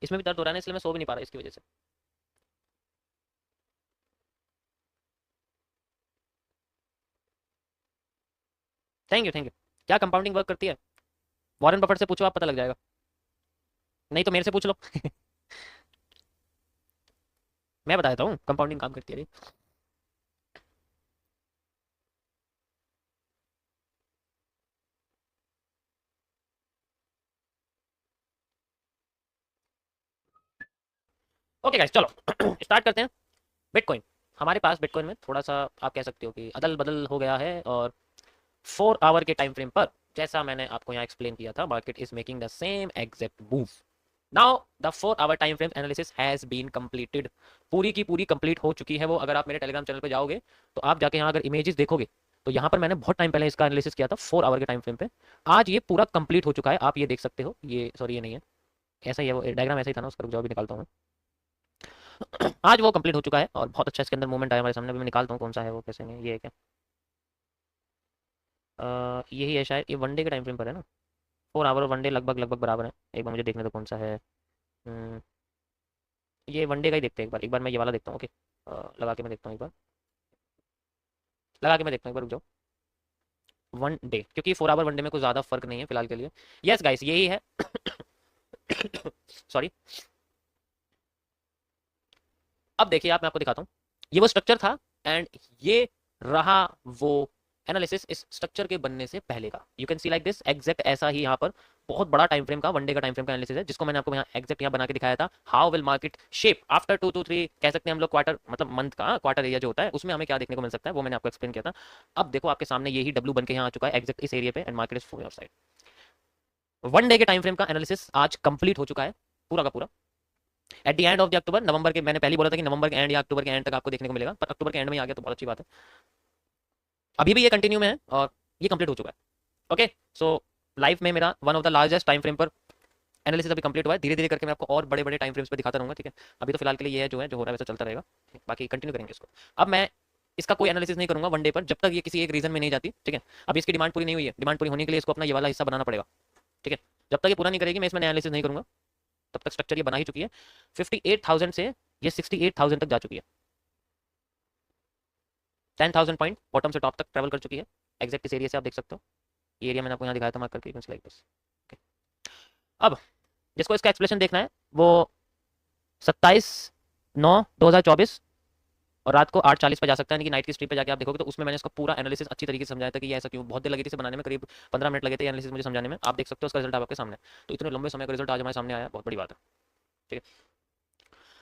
इसमें भी दर्द हो रहा है ना, इसलिए मैं सो भी नहीं पा रहा इसकी वजह से। Thank you thank you. क्या कंपाउंडिंग वर्क करती है? वॉरेन बफेट से पूछो, आप पता लग जाएगा। नहीं तो मेरे से पूछ लो। मैं बता देता हूँ कंपाउंडिंग काम करती है। ओके गाइस, चलो स्टार्ट करते हैं। बिटकॉइन, हमारे पास बिटकॉइन में थोड़ा सा आप कह सकते हो कि अदल बदल हो गया है, और 4 आवर के टाइम फ्रेम पर जैसा मैंने आपको यहाँ एक्सप्लेन किया था, market is making the same exact move. Now the 4 hour time frame analysis has been completed. पूरी की पूरी कंप्लीट हो चुकी है वो। अगर आप मेरे टेलीग्राम चैनल पे जाओगे तो आप जाके यहाँ अगर इमेजेस देखोगे तो यहाँ पर मैंने बहुत टाइम पहले इसका एनालिसिस किया था 4 आवर के टाइम फ्रेम पे। आज ये पूरा कंप्लीट हो चुका है, आप ये देख सकते हो। ये सॉरी, ये नहीं है, ऐसा ही है वो डायग्राम, ऐसा ही था ना उसका। रुक जाओ, भी निकालता हूँ। आज वो कंप्लीट हो चुका है और बहुत अच्छा इसके अंदर मूवमेंट आया हमारे सामने। अभी मैं निकालता हूँ कौन सा है वो, कैसे नहीं, ये है क्या? यही है शायद। ये वनडे के टाइम फ्रेम पर है ना। 4 आवर और वनडे लगभग लगभग बराबर है। एक बार मुझे देखने दो कौन सा है। हम्म, ये वनडे का ही देखते हैं एक बार मैं ये वाला देखता हूँ। ओके, लगा के मैं देखता हूँ एक बार, लगा के मैं देखता हूँ एक बार, रुक जाओ। वन डे, क्योंकि 4 आवर वनडे में कुछ ज़्यादा फर्क नहीं है फिलहाल के लिए। यस गाइस, यही है। सॉरी। अब देखिए आप, मैं आपको दिखाता हूँ। ये वो स्ट्रक्चर था, एंड ये रहा वो एनालिसिस इस स्ट्रक्चर के बनने से पहले का। You can see like this, exact ऐसा ही यहाँ पर बहुत बड़ा टाइम फ्रेम का, वनडे का टाइम फ्रेम का एनालिसिस है, जिसको मैंने आपको यहाँ एग्जैक्ट यहाँ बना के दिखाया था। How will market shape after 2 to 3, कह सकते हैं हम लोग क्वार्टर, मतलब मंथ का क्वार्टर एरिया जो होता है उसमें हमें क्या देखने को मिल सकता है, वो मैंने आपको एक्सप्लेन किया था। अब देखो आपके सामने यही डब्ल्यू बन के यहाँ आ चुका है एग्जैक्ट इस एरिया पे, and market is full your side. One day के टाइम फ्रेम का एनालिसिस आज कंप्लीट हो चुका है पूरा का पूरा। At the end of the October, नवंबर के, मैंने पहले ही बोला था कि नवंबर के एंड या अक्टूबर के एंड तक आपको देखने को मिलेगा, पर अक्टूबर के एंड में ही आ गया तो बहुत अच्छी बात है। अभी भी ये कंटिन्यू में है और ये कंप्लीट हो चुका है। ओके, सो लाइफ में मेरा one of the largest time frame पर एनालिसिस अभी कंप्लीट हुआ है। धीरे धीरे करके मैं आपको और बड़े बड़े टाइम फ्रेम्स पे दिखाता रहूंगा, ठीक है। अभी तो फिलहाल के लिए ये है, जो है जो हो रहा है वैसा चलता रहेगा, बाकी कंटिन्यू करेंगे इसको। अब मैं इसका कोई एनालिसिस नहीं करूंगा वन डे पर, जब तक ये किसी एक रीजन में नहीं जाती, ठीक है। अब इसकी डिमांड पूरी नहीं हुई है, डिमांड पूरी होने के लिए इसको अपना ये वाला हिस्सा बनाना पड़ेगा, ठीक है। जब तक ये पूरा नहीं करेगी मैं इसमें एनालिसिस नहीं करूंगा। तब तक स्ट्रक्चर ये बना ही चुकी है। 58,000 से ये 68,000 तक जा चुकी है। 10,000 पॉइंट बॉटम से टॉप तक ट्रेवल कर चुकी है। एग्जैक्ट इस एरिया से आप देख सकते हो, ये एरिया मैंने आपको यहाँ दिखाया था मार्क करके, लाइक दिस। अब जिसको इसका एक्सप्लेनेशन देखना है वो 27/9/2024 और रात को 8:40 पे जा सकता है, यानी कि नाइट की स्ट्रीम पे जाके आप देखोगे तो उसमें मैंने इसका पूरा एनालिसिस अच्छी तरीके से समझाया था कि ये ऐसा क्यों। बहुत देर लगी थी इसे बनाने में, करीब 15 मिनट लगे थे एनालिसिस मुझे समझाने में। आप देख सकते हो उसका रिजल्ट आपके सामने। तो इतने लंबे समय का रिजल्ट आज हमारे सामने आया, बहुत बड़ी बात है, ठीक है।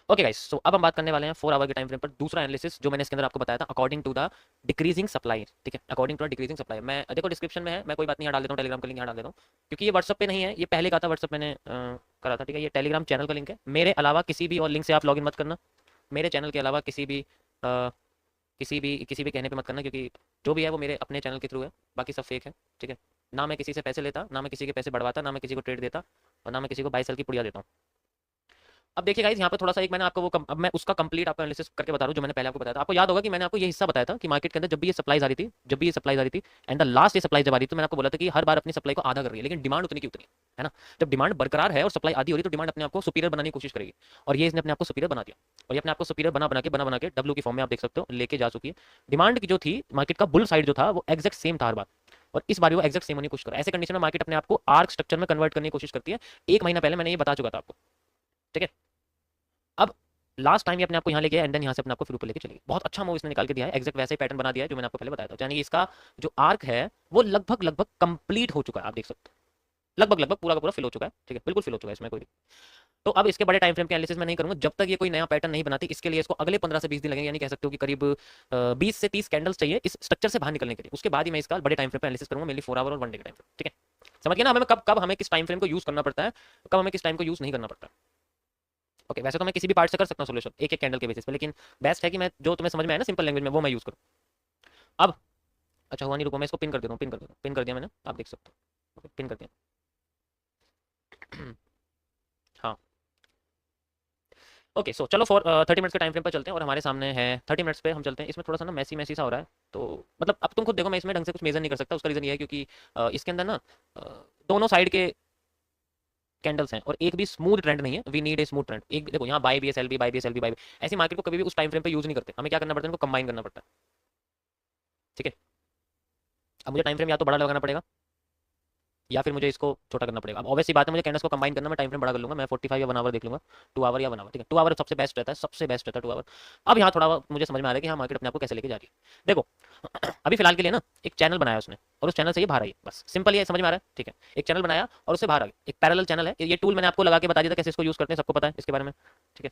ओके गाइस, सो अब हम बात करने वाले हैं 4 आवर के टाइम फ्रेम पर दूसरा एनालिसिस, जो मैंने इसके अंदर आपको बताया था, according to the decreasing supply, ठीक है। According to the decreasing supply, मैं देखो डिस्क्रिप्शन में है, मैं कोई बात नहीं यहाँ डाल देता हूँ, टेलीग्राम का लिंक यहाँ डाल देता हूँ, क्योंकि ये व्हाट्सअप पे नहीं है, ये पहले का था व्हाट्सअप मैंने करा था, ठीक है। ये टेलीग्राम चैनल का लिंक है, मेरे अलावा किसी भी और लिंक से आप लॉगिन मत करना। मेरे चैनल के अलावा किसी भी कहने पे मत करना, क्योंकि जो भी है वो मेरे अपने चैनल के थ्रू है, बाकी सब फेक है, ठीक है। ना मैं किसी से पैसे लेता, ना मैं किसी के पैसे बढ़वाता, ना मैं किसी को ट्रेड देता, और ना मैं किसी को 22 साल की पुड़िया देता हूँ। अब देखिए गाइस, यहाँ पे थोड़ा सा एक मैंने आपको अब मैं उसका कंप्लीट आपको एनालिसिस करके बता रहा हूँ जो मैंने पहले आपको बताया था। आपको याद होगा कि मैंने आपको ये हिस्सा बताया था कि मार्केट के अंदर जब भी ये सप्लाईज आ रही थी, एंड द लास्ट ये सप्लाई जब आ रही थी, तो मैंने आपको बोला था कि हर बार अपनी सप्लाई को आधा कर रही है, लेकिन डिमांड उतनी की उतनी है ना। जब डिमांड बरकरार है और सप्लाई आधी हो रही है तो डिमांड अपने आपको सुपीरियर बनाने की कोशिश करेगी, और ये इसने अपने आपको सुपीरियर बना दिया, और ये अपने आपको सुपीरियर बना के डब्ल्यू की फॉर्म में आप देख सकते हो लेके जा चुकी है। डिमांड की जो थी, मार्केट का बुल साइड जो था वो एग्जैक्ट सेम था हर बार, और इस बार वो एग्जैक्ट सेम होने की कोशिश कर रहा है। ऐसे कंडीशन में मार्केट अपने आपको आर्क स्ट्रक्चर में कन्वर्ट करने की कोशिश करती है। एक महीना पहले मैंने ये बता चुका था आपको, ठीक है। अब लास्ट टाइम ये अपने आपको यहाँ लेके एंड देन यहाँ से अपने आपको फिर ऊपर लेके चलेगी। बहुत अच्छा मूव इसने निकाल के दिया है, एग्जैक्ट वैसे ही पैटर्न बना दिया है जो मैंने आपको पहले बताया था। यानी कि इसका जो आर्क है वो लगभग लगभग कंप्लीट हो चुका है, आप देख सकते हो लगभग लगभग पूरा का पूरा फिल हो चुका है, ठीक है, बिल्कुल फिल हो चुका है, इसमें कोई। तो अब इसके बड़े टाइम फ्रेम के एनालिसिस में नहीं करूंगा जब तक ये कोई नया पैटर्न नहीं बनाती। इसके लिए इसको अगले 15 से 20 दिन लगेंगे, यानी कह सकते हो कि करीब 20 से 30 कैंडल्स चाहिए इस स्ट्रक्चर से बाहर निकलने के लिए। उसके बाद ही मैं इसका बड़े टाइम फ्रेम पे एनालिसिस करूंगा, मेनली 4 आवर और वन डे के टाइम फ्रेम, ठीक है। समझ गए ना हमें कब कब हमें किस टाइम फ्रेम को यूज करना पड़ता है, कब हमें किस टाइम को यूज नहीं करना पड़ता। ओके, वैसे तो मैं किसी भी पार्ट से कर सकता हूँ सोल्यूशन एक एक कैंडल के बेसिस पे, लेकिन बेस्ट है कि मैं जो तुम्हें समझ में आए ना सिंपल लैंग्वेज में वो मैं यूज करूँ। अब अच्छा हुआ नहीं, रुको मैं इसको पिन कर देता हूँ, पिन कर दिया मैंने, आप देख सकते हो पिन कर दिया। हाँ, ओके, सो चलो फॉर 30 मिनट्स के टाइम फ्रेम पर चलते हैं, और हमारे सामने है 30 मिनट्स पे हम चलते हैं। इसमें थोड़ा सा ना मैसी मैसी सा हो रहा है, तो मतलब अब तुम खुद देखो, मैं इसमें ढंग से कुछ मेजर नहीं कर सकता। उसका रीज़न ये है क्योंकि इसके अंदर ना दोनों साइड के कैंडल्स हैं और एक भी स्मूथ ट्रेंड नहीं है। We need a smooth trend. एक देखो यहाँ buy B S L B, buy B S L B, buy ऐसी मार्केट को कभी भी उस टाइम फ्रेम पे यूज नहीं करते। हमें क्या करना पड़ता है, इनको कंबाइन करना पड़ता है, ठीक है। अब मुझे टाइम फ्रेम या तो बड़ा लगाना पड़ेगा या फिर मुझे इसको छोटा करना पड़ेगा। अब ऑब्वियस सी बात है, मुझे कैंडल्स को कंबाइन करना, मैं टाइम फ्रेम बड़ा कर लूंगा। मैं 45 या 1 आवर देख लूंगा, 2 आवर या 1 आवर, ठीक है। 2 आवर सबसे बेस्ट रहता है, सबसे बेस्ट रहता है 2 आवर। अब यहाँ थोड़ा मुझे समझ में आ रहा है कि हाँ मार्केट अपने आपको कैसे लेके जा रही है। देखो अभी फिलहाल के लिए ना एक चैनल बनाया उसने, और उस चैनल से ये बाहर आई, बस सिंपल ये समझ में आ रहा है, ठीक है। एक चैनल बनाया और उससे बाहर आ गया, एक पैरेलल चैनल है। ये टूल मैंने आपको लगा के बता दिया था कैसे इसको यूज करते हैं, सबको पता है इसके बारे में, ठीक है।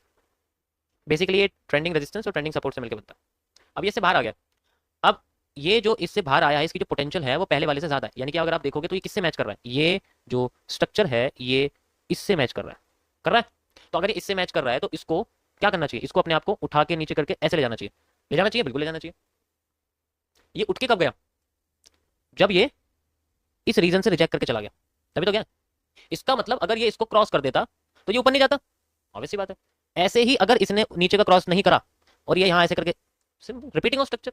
बेसिकली ये ट्रेंडिंग रेजिस्टेंस और ट्रेंडिंग सपोर्ट से मिलकर बनता है। अब ये इससे बाहर आ गया। अब ये जो इससे बाहर आया है, इसकी जो पोटेंशियल है वो पहले वाले से ज्यादा है। यानी कि अगर आप देखोगे तो ये किससे मैच कर रहा है, ये जो स्ट्रक्चर है ये इससे मैच कर रहा है, कर रहा है। तो अगर ये इससे मैच कर रहा है तो इसको क्या करना चाहिए, इसको अपने आप को उठा के नीचे करके ऐसे ले जाना चाहिए, ले जाना चाहिए, बिल्कुल ले जाना चाहिए। ये उठ के कब गया, जब ये इस रीजन से रिजेक्ट करके चला गया, तभी तो गया। इसका मतलब अगर ये इसको क्रॉस कर देता तो ये ऊपर नहीं जाता, ऑब्वियस सी बात है। ऐसे ही अगर इसने नीचे का क्रॉस नहीं करा और ये यहां ऐसे करके, रिपीटिंग ऑफ स्ट्रक्चर।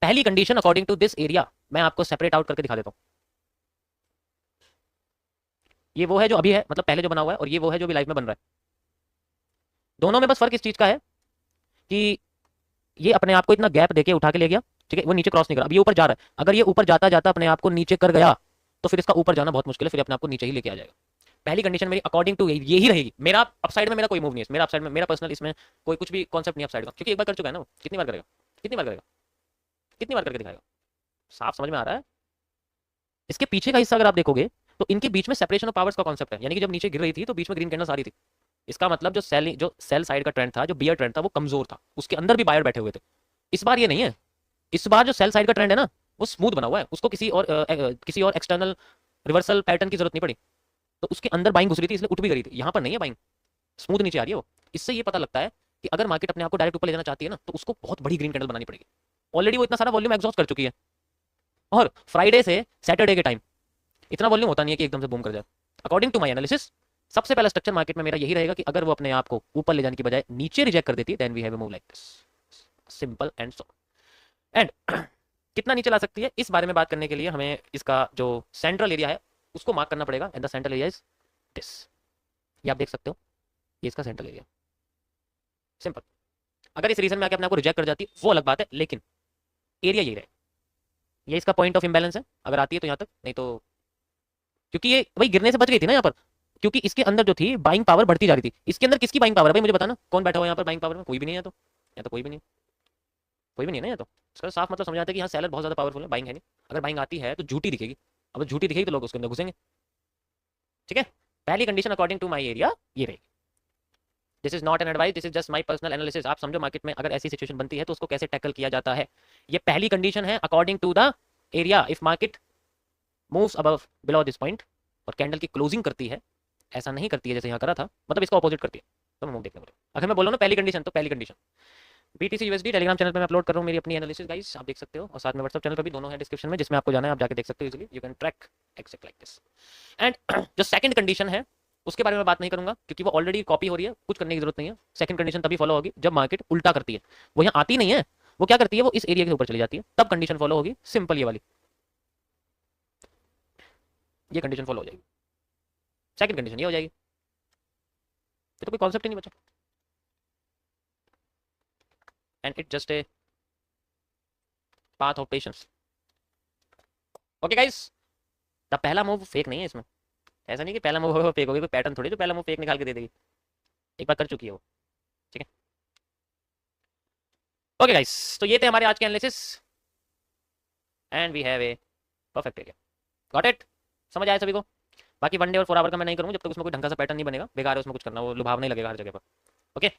पहली condition according to this area, मैं आपको सेपरेट आउट करके दिखा देता हूं। ये वो है जो अभी है, मतलब पहले जो बना हुआ है, और ये वो है जो भी लाइव में बन रहा है। दोनों में बस फर्क इस चीज का है कि ये अपने आप को इतना गैप देके उठा के ले गया, ठीक है, वो नीचे क्रॉस नहीं करा। अब ये ऊपर जा रहा है, अगर ये ऊपर जाता जाता अपने आप को नीचे कर गया तो फिर इसका ऊपर जाना बहुत मुश्किल है, फिर अपने आप को नीचे ही लेके आ जाएगा। पहली कंडीशन मेरी अकॉर्डिंग टू ये ही रहेगी। मेरा अपसाइड में मेरा कोई मूव नहीं है, मेरा अपसाइड में मेरा पर्सनल इसमें कोई कुछ भी कॉन्सेप्ट नहीं अपसाइड का, क्योंकि एक बार कर चुका है ना वो। कितनी बार करेगा, कितनी बार करेगा, कितनी बार करके दिखाएगा, साफ समझ में आ रहा है। इसके पीछे का हिस्सा अगर आप देखोगे तो इनके बीच में सेपरेशन ऑफ पावर्स का कॉन्सेप्ट है, यानी कि जब नीचे गिर रही थी तो बीच में ग्रीन कैंडल्स आ रही थी। इसका मतलब जो सेल साइड का ट्रेंड था, जो बियर ट्रेंड था, वो कमजोर था, उसके अंदर भी बायर बैठे हुए थे। इस बार ये नहीं है, इस बार जो सेल साइड का ट्रेंड है ना वो स्मूथ बना हुआ है, उसको किसी और एक्सटर्नल रिवर्सल पैटर्न की जरूरत नहीं पड़ी। तो उसके अंदर बाइंग घुस रही थी, इसलिए उठ भी गई थी। यहाँ पर नहीं है बाइंग, स्मूथ नीचे आ रही है वो। इससे ये पता लगता है कि अगर मार्केट अपने आप को डायरेक्ट ऊपर ले जाना चाहती है ना तो उसको बहुत बड़ी ग्रीन कैंडल बनानी पड़ेगी। ऑलरेडी वो इतना सारा वॉल्यूम एग्जॉस्ट कर चुकी है, और फ्राइडे से सैटरडे के टाइम इतना वॉल्यूम होता नहीं है कि एकदम से बूम कर जाए। अकॉर्डिंग टू माई एनालिसिस सबसे पहला स्ट्रक्चर मार्केट में मेरा यही रहेगा कि अगर वो अपने आप को ऊपर ले जाने की बजाय नीचे रिजेक्ट कर देती, then we have a move like this, simple and so. And कितना नीचे ला सकती है, इस बारे में बात करने के लिए हमें इसका जो सेंट्रल एरिया है उसको मार्क करना पड़ेगा। And the central area is this, ये आप देख सकते हो, ये इसका सेंट्रल एरिया, सिंपल। अगर इस रीजन में आके अपने आप को रिजेक्ट कर जाती वो अलग बात है, लेकिन एरिया यही रहे। ये इसका पॉइंट ऑफ इम्बैलेंस है, अगर आती है तो यहाँ तक, नहीं तो क्योंकि ये वही गिरने से बच गई थी ना यहाँ पर, क्योंकि इसके अंदर जो थी बाइंग पावर बढ़ती जा रही थी। इसके अंदर किसकी बाइंग पावर है भाई, मुझे बताना, कौन बैठा हुआ है यहाँ पर बाइंग पावर में? कोई भी नहीं है, तो या तो कोई भी नहीं, कोई भी नहीं है ना। या तो इसका साफ मतलब समझ आता है कि यहाँ सेलर बहुत ज्यादा पावरफुल है, बाइंग है नहीं। अगर बाइंग आती है तो झूठी दिखेगी, अब झूठी दिखेगी तो लोग उसके अंदर घुसेंगे, ठीक है। पहली condition according to my area ये रहेगी। This is not an advice, this is just my personal analysis. आप समझो मार्केट में अगर ऐसी सिचुएशन बनती है तो उसको कैसे टैकल किया जाता है। ये पहली कंडीशन है according to the area. If market moves above below this point और कैंडल की क्लोजिंग करती है, ऐसा नहीं करती है जैसे यहाँ करा था, मतलब इसका ऑपोजिट करती है, तो मैं मूव देखने बोले। अगर मैं बोलूँ ना पहली कंडीशन, तो पहली condition BTC USD Telegram channel पे मैं अपलोड कर रहा हूँ मेरी अपनी एनालिसिस गाइस, आप देख सकते हो। और साथ में व्हाट्सएप चैनल पे भी, दोनों है डिस्क्रिप्शन में, जिसमें आपको जाना है आप जाके देख सकते हो easily, you can track exact like this. And जो सेकंड कंडीशन है उसके बारे में बात नहीं करूंगा, क्योंकि वो ऑलरेडी कॉपी हो रही है, कुछ करने की जरूरत नहीं है। सेकंड कंडीशन तभी फॉलो होगी जब मार्केट उल्टा करती है, वो यहाँ आती नहीं है, वो क्या करती है, वो इस एरिया के ऊपर चली जाती है, तब कंडीशन फॉलो होगी, सिंपल ये वाली, ये कंडीशन फॉलो हो जाएगी। सेकंड कंडीशन ये हो जाएगी, ये तो कोई कॉन्सेप्ट ही नहीं बचा। And it just a path of patience. Okay guys, the पहला मूव फेक नहीं है इसमें, ऐसा नहीं कि पहला मूव फेक हो गया, कोई पैटर्न थोड़ी जो पहला मूव फेक निकाल के दे देगी, एक बार कर चुकी है वो, ठीक है। ओके गाइस, तो ये थे हमारे आज के analysis and we have a perfect area. Got it, समझ आया सभी को? बाकी 1 डे और 4 आवर का मैं नहीं करूँगा जब तक उसमें कोई ढंग का सा पैटर्न नहीं बनेगा, बेकार है उसमें कुछ करना, वो लुभाव नहीं लगेगा हर जगह पर। ओके